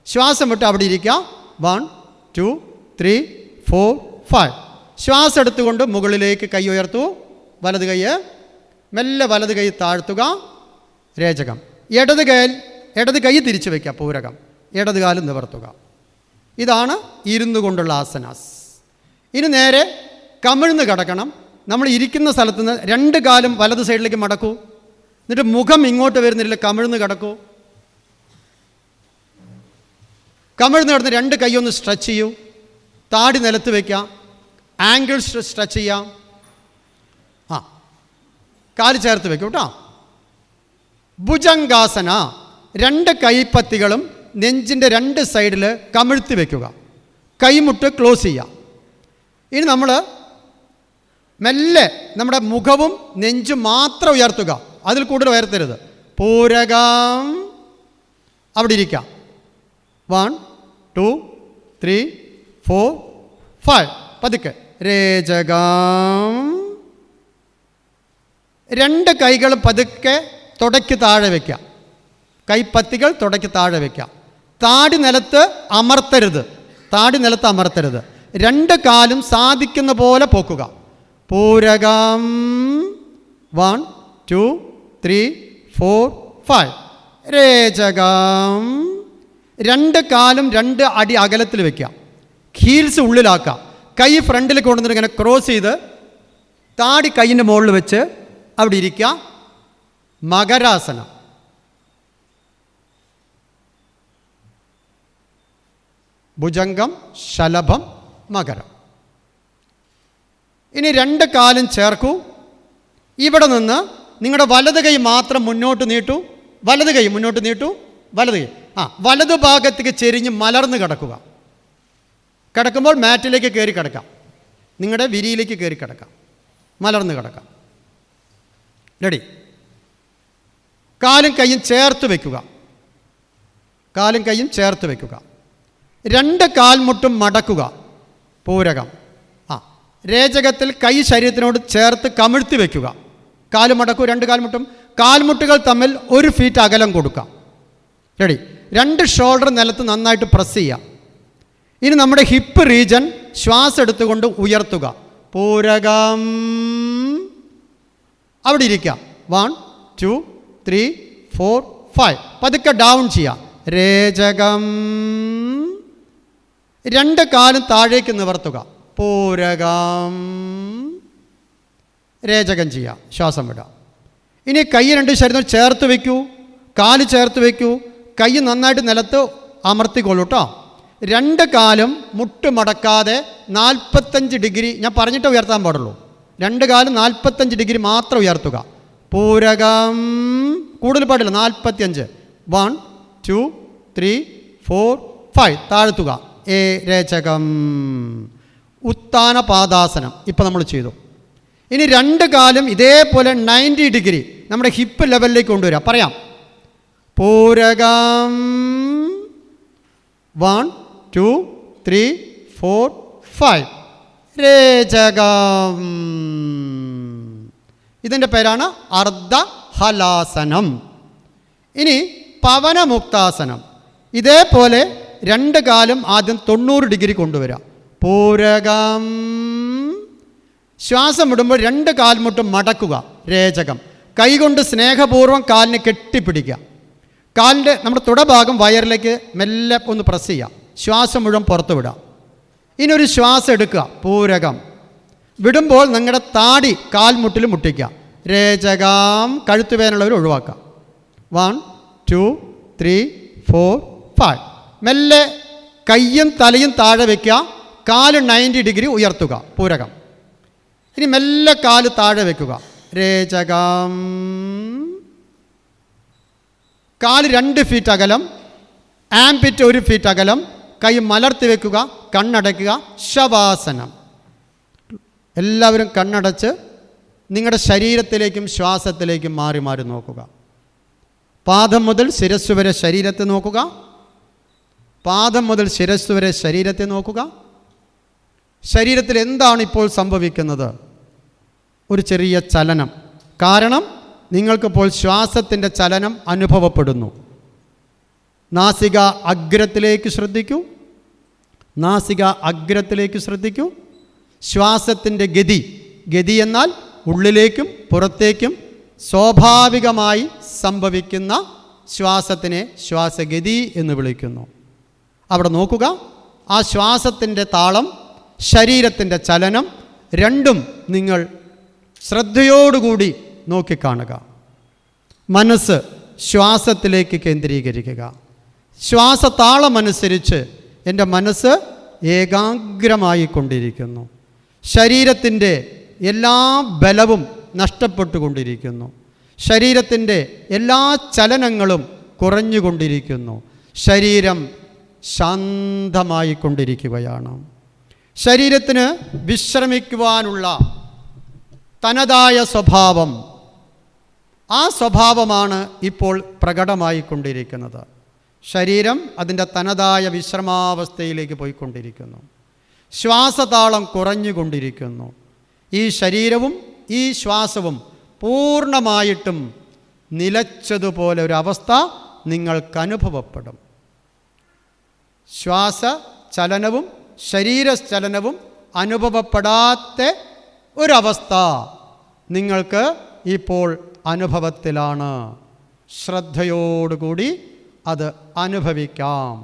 ശ്വാസം വിട്ട് അവിടെ ഇരിക്കുക. 1 2 3 4 5. ശ്വാസം എടുത്തുകൊണ്ട് മുകളിലേക്ക് കൈ ഉയർത്തു, വലത് കൈ മെല്ലെ വലത് കൈ താഴ്ത്തുക, രേചകം. ഇടത് കൈ തിരിച്ചു വയ്ക്കുക, പൂരകം. ഇടത് കാലം നിവർത്തുക. ഇതാണ് ഇരുന്നു കൊണ്ടുള്ള ആസനാസ്. ഇനി നേരെ കമിഴ്ന്ന് കിടക്കണം. നമ്മൾ ഇരിക്കുന്ന സ്ഥലത്ത് നിന്ന് 2 കാലും വലത് സൈഡിലേക്ക് മടക്കൂ. എന്നിട്ട് മുഖം ഇങ്ങോട്ട് വരുന്നില്ല, കമിഴ്ന്ന് കിടക്കൂ. കമിഴ്ന്ന് കിടന്ന് 2 കൈയൊന്ന് സ്ട്രെച്ച് ചെയ്യൂ. താടി നിലത്ത് വയ്ക്കാം, ആംഗിൾ സ്ട്രെച്ച് ചെയ്യാം. കാല് ചേർത്ത് വയ്ക്കും കേട്ടോ. ഭുജംഗാസന. 2 കൈപ്പത്തികളും നെഞ്ചിൻ്റെ 2 സൈഡിൽ കമിഴ്ത്തി വയ്ക്കുക. കൈമുട്ട് ക്ലോസ് ചെയ്യുക. ഇനി നമ്മൾ മെല്ലെ നമ്മുടെ മുഖവും നെഞ്ചും മാത്രം ഉയർത്തുക, അതിൽ കൂടുതൽ ഉയർത്തരുത്. പൂരകം. അവിടെ ഇരിക്കാം. 1 2 3 4 5. പതുക്കെ രേചകം. 2 കൈകളും പതുക്കെ തുടയ്ക്ക് താഴെ വയ്ക്കുക. കൈപ്പത്തികൾ തുടയ്ക്ക് താഴെ വയ്ക്കുക. താടി നിലത്ത് അമർത്തരുത്, 2 കാലും സാധിക്കുന്ന പോലെ പോക്കുക. പൂരകം. 1 2 3 4 5. രേചകം. 2 കാലും 2 അടി അകലത്തിൽ വയ്ക്കുക. ഹീൽസ് ഉള്ളിലാക്കുക. കൈ ഫ്രണ്ടിൽ കൊണ്ടുവന്നിട്ട് ഇങ്ങനെ ക്രോസ് ചെയ്ത് താടി കൈയിൻ്റെ മുകളിൽ വെച്ച് അവിടെ ഇരിക്കുക. മകരാസനം. ഭുജംഗം, ശലഭം, മകരം. ഇനി 2 കാലും ചേർക്കൂ. ഇവിടെ നിന്ന് നിങ്ങളുടെ വലത് കൈ മാത്രം മുന്നോട്ട് നീട്ടൂ. വലത് കൈ മുന്നോട്ട് നീട്ടൂ. വലത് കൈ വലതു ഭാഗത്തേക്ക് ചെരിഞ്ഞ് മലർന്ന് കിടക്കുക. കിടക്കുമ്പോൾ മാറ്റിലേക്ക് കയറി കിടക്കാം, നിങ്ങളുടെ വിരിയിലേക്ക് കയറി കിടക്കാം, മലർന്ന് കിടക്കാം. റെഡി? കാലും കൈയും ചേർത്ത് വയ്ക്കുക. 2 കാൽമുട്ടും മടക്കുക. പൂരകം. രേചകത്തിൽ കൈ ശരീരത്തിനോട് ചേർത്ത് കമിഴ്ത്തി വയ്ക്കുക. കാല് മടക്കൂ. 2 കാൽമുട്ടും. കാൽമുട്ടുകൾ തമ്മിൽ 1 ഫീറ്റ് അകലം കൊടുക്കാം. റെഡി? 2 ഷോൾഡർ നിലത്ത് നന്നായിട്ട് പ്രസ് ചെയ്യുക. ഇനി നമ്മുടെ ഹിപ്പ് റീജൻ ശ്വാസം എടുത്തുകൊണ്ട് ഉയർത്തുക. പൂരകം. അവിടെ ഇരിക്കാം. 1 2 3 4 5. പതുക്കെ ഡൗൺ ചെയ്യാം. രേചകം. 2 കാലും താഴേക്ക് നിവർത്തുക. പൂരകം. രേചകം ചെയ്യാം. ശ്വാസം വിടാം. ഇനി കൈ 2 ശരീരം ചേർത്ത് വയ്ക്കൂ. കാല് ചേർത്ത് വയ്ക്കൂ. കൈ നന്നായിട്ട് നിലത്ത് അമർത്തിക്കൊള്ളൂ കേട്ടോ. 2 കാലും മുട്ട് മടക്കാതെ 45 ഡിഗ്രി, ഞാൻ പറഞ്ഞിട്ട് ഉയർത്താൻ പാടുള്ളൂ. 2 കാലും 45 ഡിഗ്രി മാത്രം ഉയർത്തുക. പൂരകം. കൂടുതൽ പാടില്ല. 45. 1 2 3 4 5. താഴ്ത്തുക. രേചകം. ഉത്താന പാദാസനം ഇപ്പം നമ്മൾ ചെയ്തു. ഇനി 2 കാലും ഇതേപോലെ 90 ഡിഗ്രി നമ്മുടെ ഹിപ്പ് ലെവലിലേക്ക് കൊണ്ടുവരിക. പറയാം. പൂരകം. 1 2 3 4 5. രേചകം. ഇതിൻ്റെ പേരാണ് അർദ്ധഹലാസനം. ഇനി പവനമുക്താസനം. ഇതേപോലെ 2 കാലും ആദ്യം 90 ഡിഗ്രി കൊണ്ടുവരിക. പൂരകം. ശ്വാസം വിടുമ്പോൾ 2 കാൽമുട്ടും മടക്കുക. രേചകം. കൈകൊണ്ട് സ്നേഹപൂർവ്വം കാലിനെ കെട്ടിപ്പിടിക്കുക. കാലിൻ്റെ നമ്മുടെ തുടഭാഗം വയറിലേക്ക് മെല്ലെ ഒന്ന് പ്രസ് ചെയ്യുക. ശ്വാസം മുഴുവൻ പുറത്ത് വിടുക. ഇനി ഒരു ശ്വാസം എടുക്കുക. പൂരകം. വിടുമ്പോൾ നിങ്ങളുടെ താടി കാൽമുട്ടിൽ മുട്ടിക്കുക. രേചകം. കഴുത്തുവേനുള്ളവർ ഒഴിവാക്കുക. 1 2 3 4 5. മെല്ലെ കയ്യും തലയും താഴെ വയ്ക്കുക. കാല് 90 ഡിഗ്രി ഉയർത്തുക. പൂരകം. ഇനി മെല്ലെ കാല് താഴെ വയ്ക്കുക. രേചകം. കാല് 2 ഫീറ്റ് അകലം, ആംപിറ്റ് 1 ഫീറ്റ് അകലം. കൈ മലർത്തി വയ്ക്കുക. കണ്ണടയ്ക്കുക. ശവാസനം. എല്ലാവരും കണ്ണടച്ച് നിങ്ങളുടെ ശരീരത്തിലേക്കും ശ്വാസത്തിലേക്കും മാറി മാറി നോക്കുക. പാദം മുതൽ ശിരസ്സ് വരെ ശരീരത്തെ നോക്കുക. പാദം മുതൽ ശിരസ്സ് വരെ ശരീരത്തെ നോക്കുക. ശരീരത്തിൽ എന്താണ് ഇപ്പോൾ സംഭവിക്കുന്നത്? ഒരു ചെറിയ ചലനം. കാരണം നിങ്ങൾക്കിപ്പോൾ ശ്വാസത്തിൻ്റെ ചലനം അനുഭവപ്പെടുന്നു. നാസിക അഗ്രത്തിലേക്ക് ശ്രദ്ധിക്കൂ. നാസിക അഗ്രത്തിലേക്ക് ശ്രദ്ധിക്കൂ. ശ്വാസത്തിൻ്റെ ഗതി എന്നാൽ ഉള്ളിലേക്കും പുറത്തേക്കും സ്വാഭാവികമായി സംഭവിക്കുന്ന ശ്വാസത്തിനെ ശ്വാസഗതി എന്ന് വിളിക്കുന്നു. അവിടെ നോക്കുക. ആ ശ്വാസത്തിൻ്റെ താളം, ശരീരത്തിൻ്റെ ചലനം രണ്ടും നിങ്ങൾ ശ്രദ്ധയോടുകൂടി നോക്കിക്കാണുക. മനസ്സ് ശ്വാസത്തിലേക്ക് കേന്ദ്രീകരിക്കുക. ശ്വാസതാളമനുസരിച്ച് എൻ്റെ മനസ്സ് ഏകാഗ്രമായി കൊണ്ടിരിക്കുന്നു. ശരീരത്തിൻ്റെ എല്ലാ ബലവും നഷ്ടപ്പെട്ടുകൊണ്ടിരിക്കുന്നു. ശരീരത്തിൻ്റെ എല്ലാ ചലനങ്ങളും കുറഞ്ഞുകൊണ്ടിരിക്കുന്നു. ശരീരം ശാന്തമായി കൊണ്ടിരിക്കുകയാണ്. ശരീരത്തിന് വിശ്രമിക്കുവാനുള്ള തനതായ സ്വഭാവം, ആ സ്വഭാവമാണ് ഇപ്പോൾ പ്രകടമായിക്കൊണ്ടിരിക്കുന്നത്. ശരീരം അതിൻ്റെ തനതായ വിശ്രമാവസ്ഥയിലേക്ക് പോയിക്കൊണ്ടിരിക്കുന്നു. ശ്വാസതാളം കുറഞ്ഞുകൊണ്ടിരിക്കുന്നു. ഈ ശരീരവും ഈ ശ്വാസവും പൂർണ്ണമായിട്ടും നിലച്ചതുപോലെ ഒരവസ്ഥ നിങ്ങൾക്കനുഭവപ്പെടും. ശ്വാസ ചലനവും ശരീരചലനവും അനുഭവപ്പെടാത്ത ഒരവസ്ഥ നിങ്ങൾക്ക് ഇപ്പോൾ അനുഭവത്തിലാണ്. ശ്രദ്ധയോടുകൂടി അത് അനുഭവിക്കാം.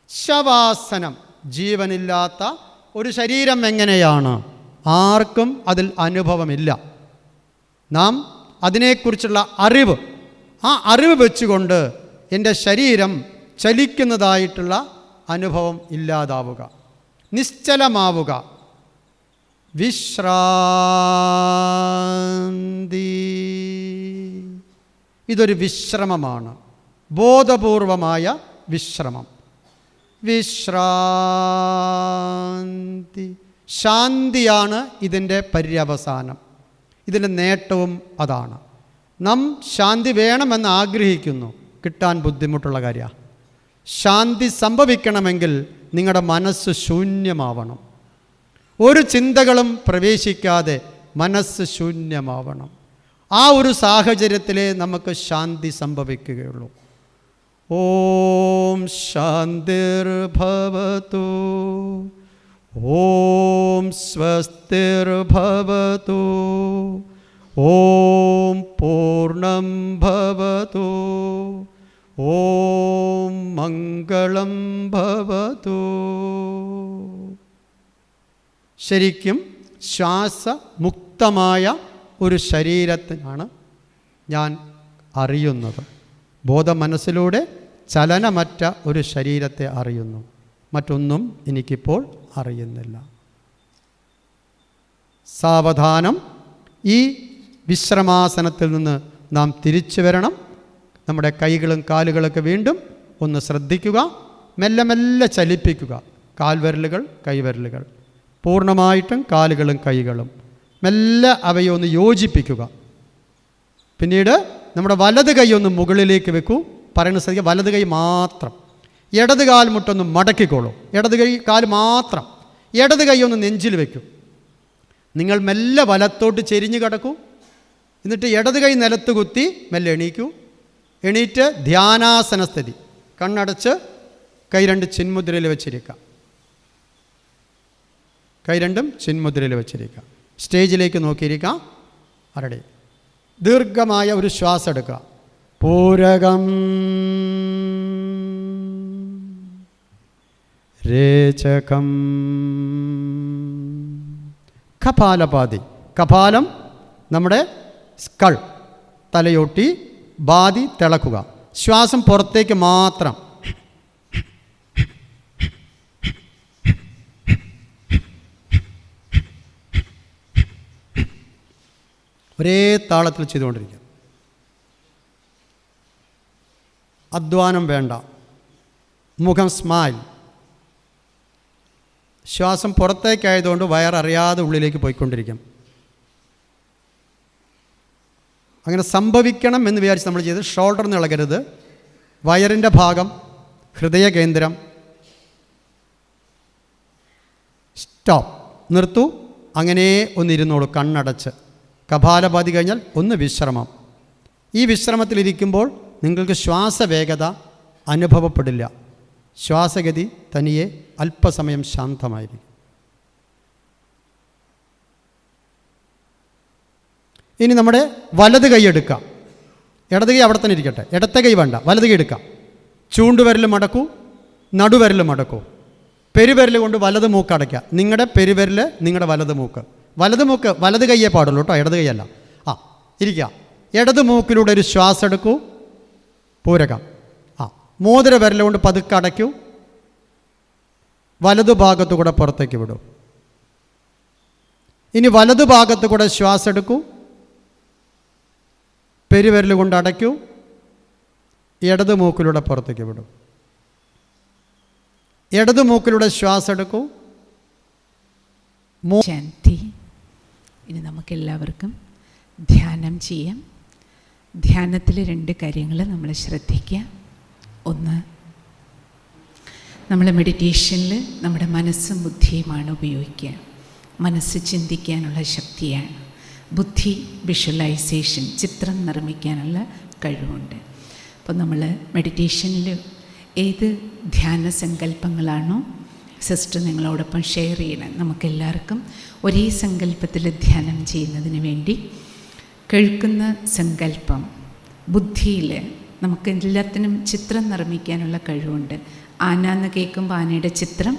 ശവാസനം, ജീവനില്ലാത്ത ഒരു ശരീരം എങ്ങനെയാണ്? ആർക്കും അതിൽ അനുഭവമില്ല. നാം അതിനെക്കുറിച്ചുള്ള അറിവ്, ആ അറിവ് വെച്ചുകൊണ്ട് എൻ്റെ ശരീരം ചലിക്കുന്നതായിട്ടുള്ള അനുഭവം ഇല്ലാതാവുക, നിശ്ചലമാവുക. വിശ്രാന്തി, ഇതൊരു വിശ്രമമാണ്, ബോധപൂർവമായ വിശ്രമം. വിശ്രാന്തി, ശാന്തിയാണ് ഇതിൻ്റെ പര്യവസാനം, ഇതിൻ്റെ നേട്ടവും അതാണ്. നാം ശാന്തി വേണമെന്ന് ആഗ്രഹിക്കുന്നു, കിട്ടാൻ ബുദ്ധിമുട്ടുള്ള കാര്യമാണ്. ശാന്തി സംഭവിക്കണമെങ്കിൽ നിങ്ങളുടെ മനസ്സ് ശൂന്യമാവണം. ഒരു ചിന്തകളും പ്രവേശിക്കാതെ മനസ്സ് ശൂന്യമാവണം. ആ ഒരു സാഹചര്യത്തിലേ നമുക്ക് ശാന്തി സംഭവിക്കുകയുള്ളൂ. ഓം ശാന്തിർഭവതു, ഓം സ്വസ്തിർഭവതു, ഓം പൂർണ്ണം ഭവതു, ഓം മംഗളം ഭവതു. ശരിക്കും ശ്വാസമുക്തമായ ഒരു ശരീരത്തിനാണ് ഞാൻ അറിയുന്നത്. ബോധമനസ്സിലൂടെ ചലനമറ്റ ഒരു ശരീരത്തെ അറിയുന്നു. മറ്റൊന്നും എനിക്കിപ്പോൾ അറിയുന്നില്ല. സാവധാനം ഈ വിശ്രമാസനത്തിൽ നിന്ന് നാം തിരിച്ചു വരണം. നമ്മുടെ കൈകളും കാലുകളൊക്കെ വീണ്ടും ഒന്ന് ശ്രദ്ധിക്കുക. മെല്ലെ മെല്ലെ ചലിപ്പിക്കുക. കാൽവിരലുകൾ, കൈവിരലുകൾ, പൂർണ്ണമായിട്ടും കാലുകളും കൈകളും മെല്ലെ അവയെ ഒന്ന് യോജിപ്പിക്കുക. പിന്നീട് നമ്മുടെ വലത് കൈ ഒന്ന് മുകളിലേക്ക് വെക്കൂ. പറയുന്ന സ്ഥിതിക്ക് വലത് കൈ മാത്രം. ഇടത് കാൽ മുട്ടൊന്ന് മടക്കിക്കോളൂ. ഇടത് കൈ കാൽ മാത്രം. ഇടത് കൈ ഒന്ന് നെഞ്ചിൽ വെക്കൂ. നിങ്ങൾ മെല്ലെ വലത്തോട്ട് ചെരിഞ്ഞ് കിടക്കൂ. എന്നിട്ട് ഇടത് കൈ നിലത്ത് കുത്തി മെല്ലെ എണീക്കൂ. എണീറ്റ് ധ്യാനാസന സ്ഥിതി, കണ്ണടച്ച് കൈ രണ്ട് ചിന്മുദ്രയിൽ വെച്ചിരിക്കുക. കൈ രണ്ടും ചിന്മുദ്രയിൽ വെച്ചിരിക്കുക. സ്റ്റേജിലേക്ക് നോക്കിയിരിക്കുക. അരടി ദീർഘമായ ഒരു ശ്വാസം എടുക്കുക. പൂരകം രേചകം കപാലപാതി. കപാലം നമ്മുടെ സ്കൾ, തലയൊട്ടി, ബാധി തിളക്കുക. ശ്വാസം പുറത്തേക്ക് മാത്രം. ഒരേ താളത്തിൽ ചെയ്തുകൊണ്ടിരിക്കുക. അധ്വാനം വേണ്ട. മുഖം സ്മൈൽ. ശ്വാസം പുറത്തേക്കായതുകൊണ്ട് വയററിയാതെ ഉള്ളിലേക്ക് പോയിക്കൊണ്ടിരിക്കും. അങ്ങനെ സംഭവിക്കണം എന്ന് വിചാരിച്ച് നമ്മൾ ചെയ്ത് ഷോൾഡർ ഇളകരുത്. വയറിൻ്റെ ഭാഗം, ഹൃദയകേന്ദ്രം. സ്റ്റോപ്പ്, നിർത്തൂ. അങ്ങനെ ഒന്നിരുന്നോളൂ കണ്ണടച്ച്. കപാലഭാതി കഴിഞ്ഞാൽ ഒന്ന് വിശ്രമം. ഈ വിശ്രമത്തിലിരിക്കുമ്പോൾ നിങ്ങൾക്ക് ശ്വാസവേഗത അനുഭവപ്പെടില്ല. ശ്വാസഗതി തനിയെ അല്പസമയം ശാന്തമായിരിക്കും. ഇനി നമ്മുടെ വലത് കൈ എടുക്കാം. ഇടത് കൈ അവിടെ തന്നെ ഇരിക്കട്ടെ, ഇടത്തെ കൈ വേണ്ട, വലത് കൈ എടുക്കാം. ചൂണ്ടുവിരൽ മടക്കൂ, നടുവിരൽ മടക്കൂ. പെരുവിരൽ കൊണ്ട് വലത് മൂക്ക് അടയ്ക്കുക. നിങ്ങളുടെ പെരുവിരൽ നിങ്ങളുടെ വലത് മൂക്ക്. വലത് കൈയേ പാടുള്ളൂ കേട്ടോ, ഇടത് കൈയല്ല. ഇരിക്കുക. ഇടത് മൂക്കിലൂടെ ഒരു ശ്വാസം എടുക്കൂ, പൂരകം. മോതിര വിരൽ കൊണ്ട് പതുക്കെ അടയ്ക്കൂ. വലതു ഭാഗത്തു കൂടെ പുറത്തേക്ക് വിടൂ. ഇനി വലതു ഭാഗത്തു കൂടെ ശ്വാസം എടുക്കൂ, പെരുവിരൽ കൊണ്ട് അടയ്ക്കൂ, ഇടത് മൂക്കിലൂടെ പുറത്തേക്ക് വിടൂ. ഇടത് മൂക്കിലൂടെ ശ്വാസം എടുക്കൂ. ശാന്തി. ഇനി നമുക്കെല്ലാവർക്കും ധ്യാനം ചെയ്യാം. ധ്യാനത്തിൽ 2 കാര്യങ്ങൾ നമ്മൾ ശ്രദ്ധിക്കുക. ഒന്ന്, നമ്മൾ മെഡിറ്റേഷനിൽ നമ്മുടെ മനസ്സും ബുദ്ധിയുമാണ് ഉപയോഗിക്കുക. മനസ്സ് ചിന്തിക്കാനുള്ള ശക്തിയാണ്. ബുദ്ധി വിഷ്വലൈസേഷൻ, ചിത്രം നിർമ്മിക്കാനുള്ള കഴിവുണ്ട്. അപ്പോൾ നമ്മൾ മെഡിറ്റേഷനിൽ ഏത് ധ്യാന സങ്കല്പങ്ങളാണോ സിസ്റ്റർ നിങ്ങളോടൊപ്പം ഷെയർ ചെയ്യണം, നമുക്കെല്ലാവർക്കും ഒരേ സങ്കല്പത്തിൽ ധ്യാനം ചെയ്യുന്നതിന് വേണ്ടി കേൾക്കുന്ന സങ്കല്പം ബുദ്ധിയിൽ നമുക്ക് എല്ലാത്തിനും ചിത്രം നിർമ്മിക്കാനുള്ള കഴിവുണ്ട്. ആന എന്ന് കേൾക്കുമ്പോൾ ആനയുടെ ചിത്രം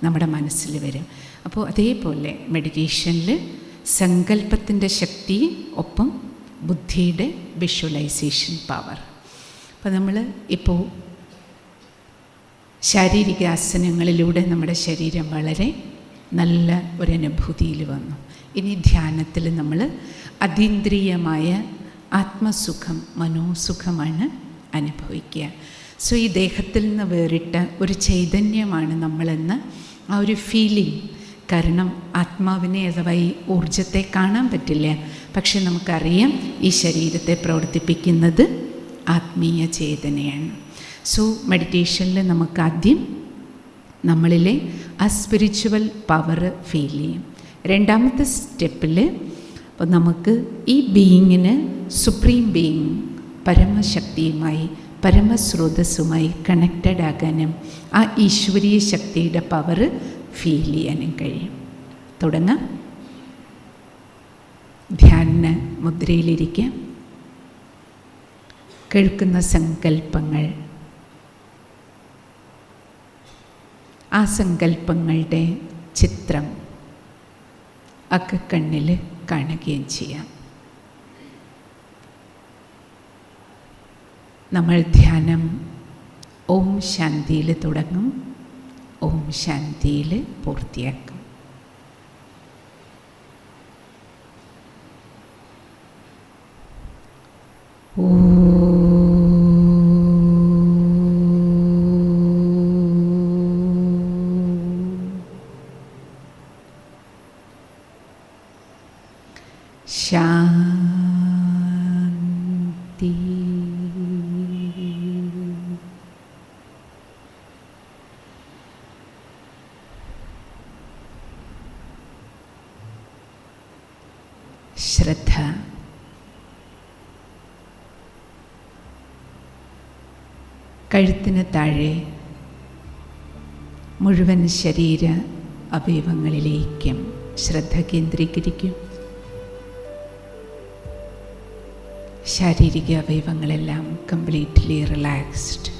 നമ്മുടെ മനസ്സിൽ വരും. അപ്പോൾ അതേപോലെ മെഡിറ്റേഷനിൽ സങ്കല്പത്തിൻ്റെ ശക്തി ഒപ്പം ബുദ്ധിയുടെ വിഷ്വലൈസേഷൻ പവർ. അപ്പോൾ നമ്മൾ ഇപ്പോൾ ശാരീരിക ആസനങ്ങളിലൂടെ നമ്മുടെ ശരീരം വളരെ നല്ല ഒരനുഭൂതിയിൽ വന്നു. ഇനി ധ്യാനത്തിൽ നമ്മൾ അതീന്ദ്രിയമായ ആത്മസുഖം, മനോസുഖമാണ് അനുഭവിക്കുക. സോ ഈ ദേഹത്തിൽ നിന്ന് വേറിട്ട ഒരു ചൈതന്യമാണ് നമ്മളെന്ന് ആ ഒരു ഫീലിംഗ്. കാരണം ആത്മാവിനെ അഥവാ ഈ ഊർജത്തെ കാണാൻ പറ്റില്ല, പക്ഷെ നമുക്കറിയാം ഈ ശരീരത്തെ പ്രവർത്തിപ്പിക്കുന്നത് ആത്മീയ ചേതനയാണ്. സോ മെഡിറ്റേഷനിൽ നമുക്കാദ്യം നമ്മളിലെ ആ സ്പിരിച്വൽ പവർ ഫീൽ ചെയ്യും. രണ്ടാമത്തെ സ്റ്റെപ്പിൽ അപ്പോൾ നമുക്ക് ഈ ബീയിങ്ങിന് സുപ്രീം ബീയിങ് പരമശക്തിയുമായി പരമസ്രോതസ്സുമായി കണക്റ്റഡ് ആകാനും ആ ഈശ്വരീയ ശക്തിയുടെ പവർ ഫീൽ ചെയ്യാനും കഴിയും. തുടങ്ങാം. ധ്യാന മുദ്രയിലിരിക്കാം. കേൾക്കുന്ന സങ്കല്പങ്ങൾ, ആ സങ്കല്പങ്ങളുടെ ചിത്രം അകക്കണ്ണിൽ കാണുകയും ചെയ്യാം. നമ്മൾ ധ്യാനം ഓം ശാന്തിയിൽ തുടങ്ങും, ഓം ശാന്തിയിൽ പൂർത്തിയാക്കും. ശാന്തി. ശ്രദ്ധ. കഴുത്തിന് താഴെ മുഴുവൻ ശരീര അവയവങ്ങളിലേക്കും ശ്രദ്ധ കേന്ദ്രീകരിക്കും. ശാരീരിക അവയവങ്ങളെല്ലാം കംപ്ലീറ്റ്ലി റിലാക്സ്ഡ്.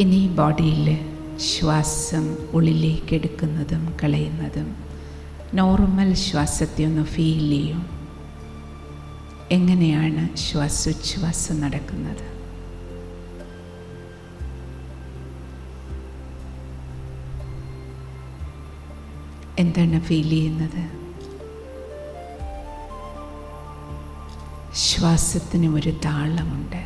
ഇനി ബോഡിയിൽ ശ്വാസം ഉള്ളിലേക്ക് എടുക്കുന്നതും കളയുന്നതും നോർമൽ ശ്വാസത്തെ ഒന്ന് ഫീൽ ചെയ്യും. എങ്ങനെയാണ് ശ്വാസോച്ഛ്വാസം നടക്കുന്നത്? എന്താണ് ഫീൽ ചെയ്യുന്നത്? ശ്വാസത്തിനും ഒരു താളമുണ്ട്.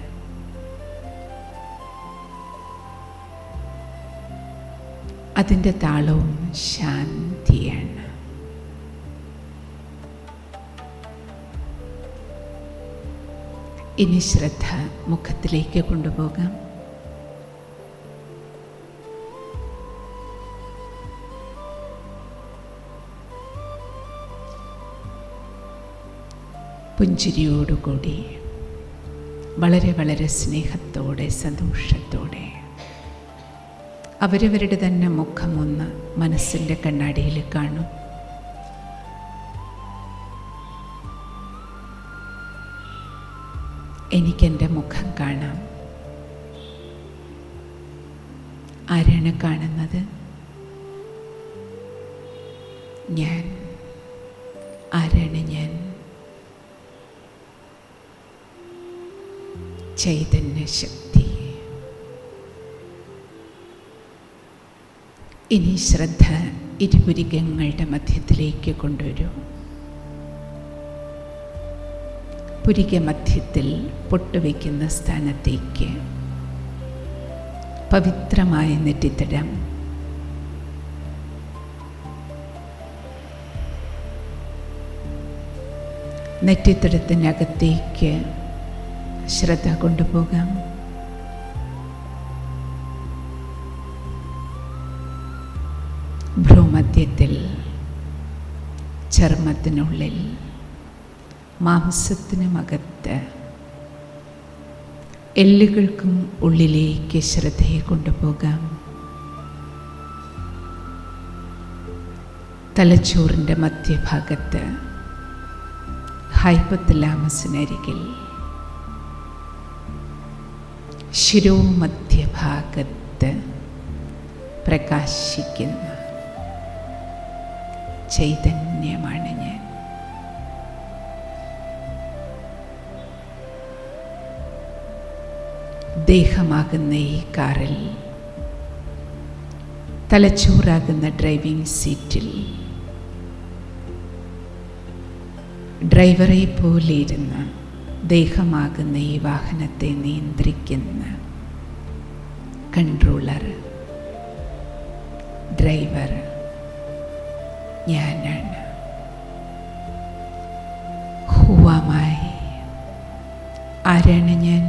അതിൻ്റെ താളവും ശാന്തിയാണ്. ഇനി ശ്രദ്ധ മുഖത്തിലേക്ക് കൊണ്ടുപോകാം. പുഞ്ചിരിയോടുകൂടി വളരെ വളരെ സ്നേഹത്തോടെ സന്തോഷത്തോടെ അവരവരുടെ തന്നെ മുഖമൊന്ന് മനസ്സിൻ്റെ കണ്ണാടിയിൽ കാണും. എനിക്കെൻ്റെ മുഖം കാണാം. ആരാണ് കാണുന്നത്? ഞാൻ. ആരാണ് ഞാൻ? ചൈതന്യശക്തി. ഇനി ശ്രദ്ധ ഇരുപുരികങ്ങളുടെ മധ്യത്തിലേക്ക് കൊണ്ടുവരൂ. പുരിക മധ്യത്തിൽ പൊട്ടുവയ്ക്കുന്ന സ്ഥാനത്തേക്ക് പവിത്രമായ നെറ്റിത്തടം നെറ്റിത്തടത്തിനകത്തേക്ക് ശ്രദ്ധ കൊണ്ടുപോകാം. ഭ്രൂമധ്യത്തിൽ ചർമ്മത്തിനുള്ളിൽ മാംസത്തിനുമകത്ത് എല്ലുകൾക്കും ഉള്ളിലേക്ക് ശ്രദ്ധയെ കൊണ്ടുപോകാം. തലച്ചോറിൻ്റെ മധ്യഭാഗത്ത് ഹൈപ്പോതലാമസിനരികിൽ ശിരോമധ്യഭാഗത്ത് പ്രകാശിക്കുന്ന ചൈതന്യമാണ് ഞാൻ. ദേഹമാകുന്ന ഈ കാറിൽ, തലച്ചോറാകുന്ന ഡ്രൈവിംഗ് സീറ്റിൽ ഡ്രൈവറെ പോലെ ഇരുന്ന് ദേഹമാകുന്ന ഈ വാഹനത്തെ നിയന്ത്രിക്കുന്ന കൺട്രോളർ, ഡ്രൈവർ ഞാനാണ്. ഹുവാമായി. ആരാണ് ഞാൻ?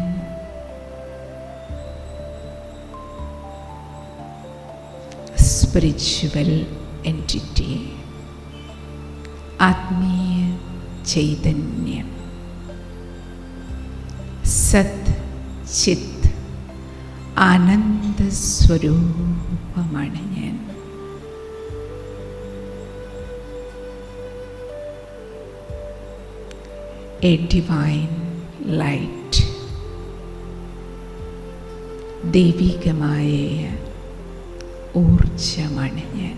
സ്പിരിച്വൽ എൻറ്റിറ്റി, ആത്മീയ ചൈതന്യം, സത് ചിത് ആനന്ദ സ്വരൂപമാണ് ഞാൻ. എ ഡിവൈൻ ലൈറ്റ്, ദൈവികമായ ഊർജമാണ് ഞാൻ.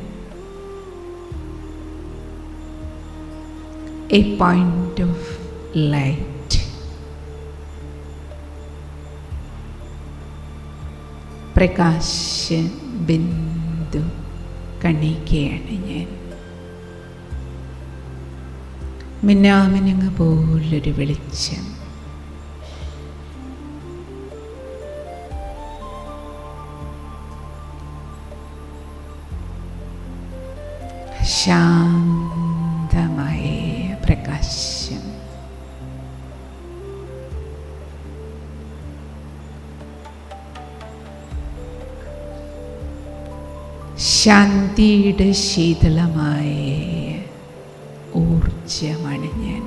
എ പോയിന്റ് ഓഫ് ലൈറ്റ്, പ്രകാശ ബിന്ദു കണികയാണ് ഞാൻ. മിന്നാമിനുങ്ങ പോലൊരു വെളിച്ചം. ശാന്തമായ പ്രകാശം. ശാന്തിയുടെ ശീതളമായ ഊർജമാണ് ഞാൻ.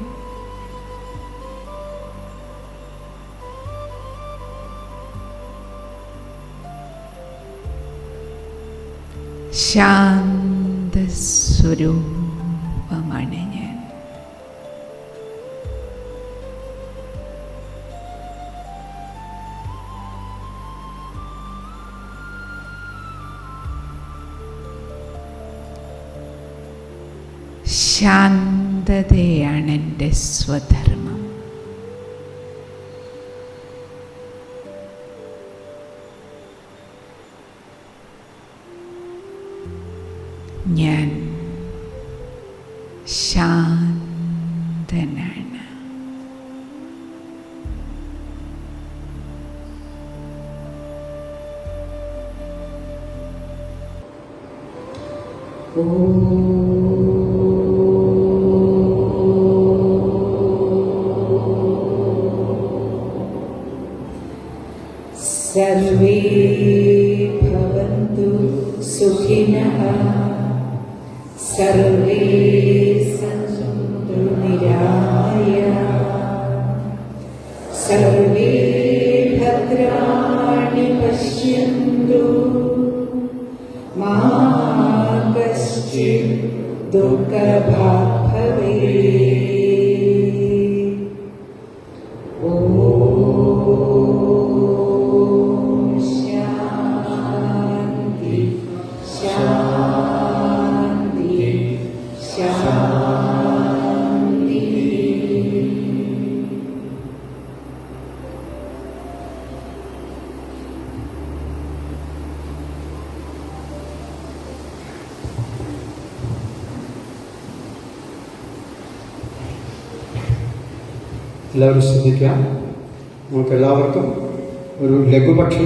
ശാന്തസ്വരൂപമാണ് ഞാൻ. ശാന്തതയാണ് എൻ്റെ സ്വധർമ്മം. ഞാൻ ശാന്തനാണ്. സർവേ ഭവന്തു സുഖിനഃ സർവേ സന്തു നിരാമയാഃ സർവേ ഭദ്രാണി പശ്യന്തു മാ കശ്ചിത് ദുഃഖഭാഗ് ഭവേത്. ശാന്തി ശാന്തി ശാന്തി. എല്ലാവരും ശ്രദ്ധിക്കാം. നമുക്കെല്ലാവർക്കും ഒരു ലഘുപക്ഷം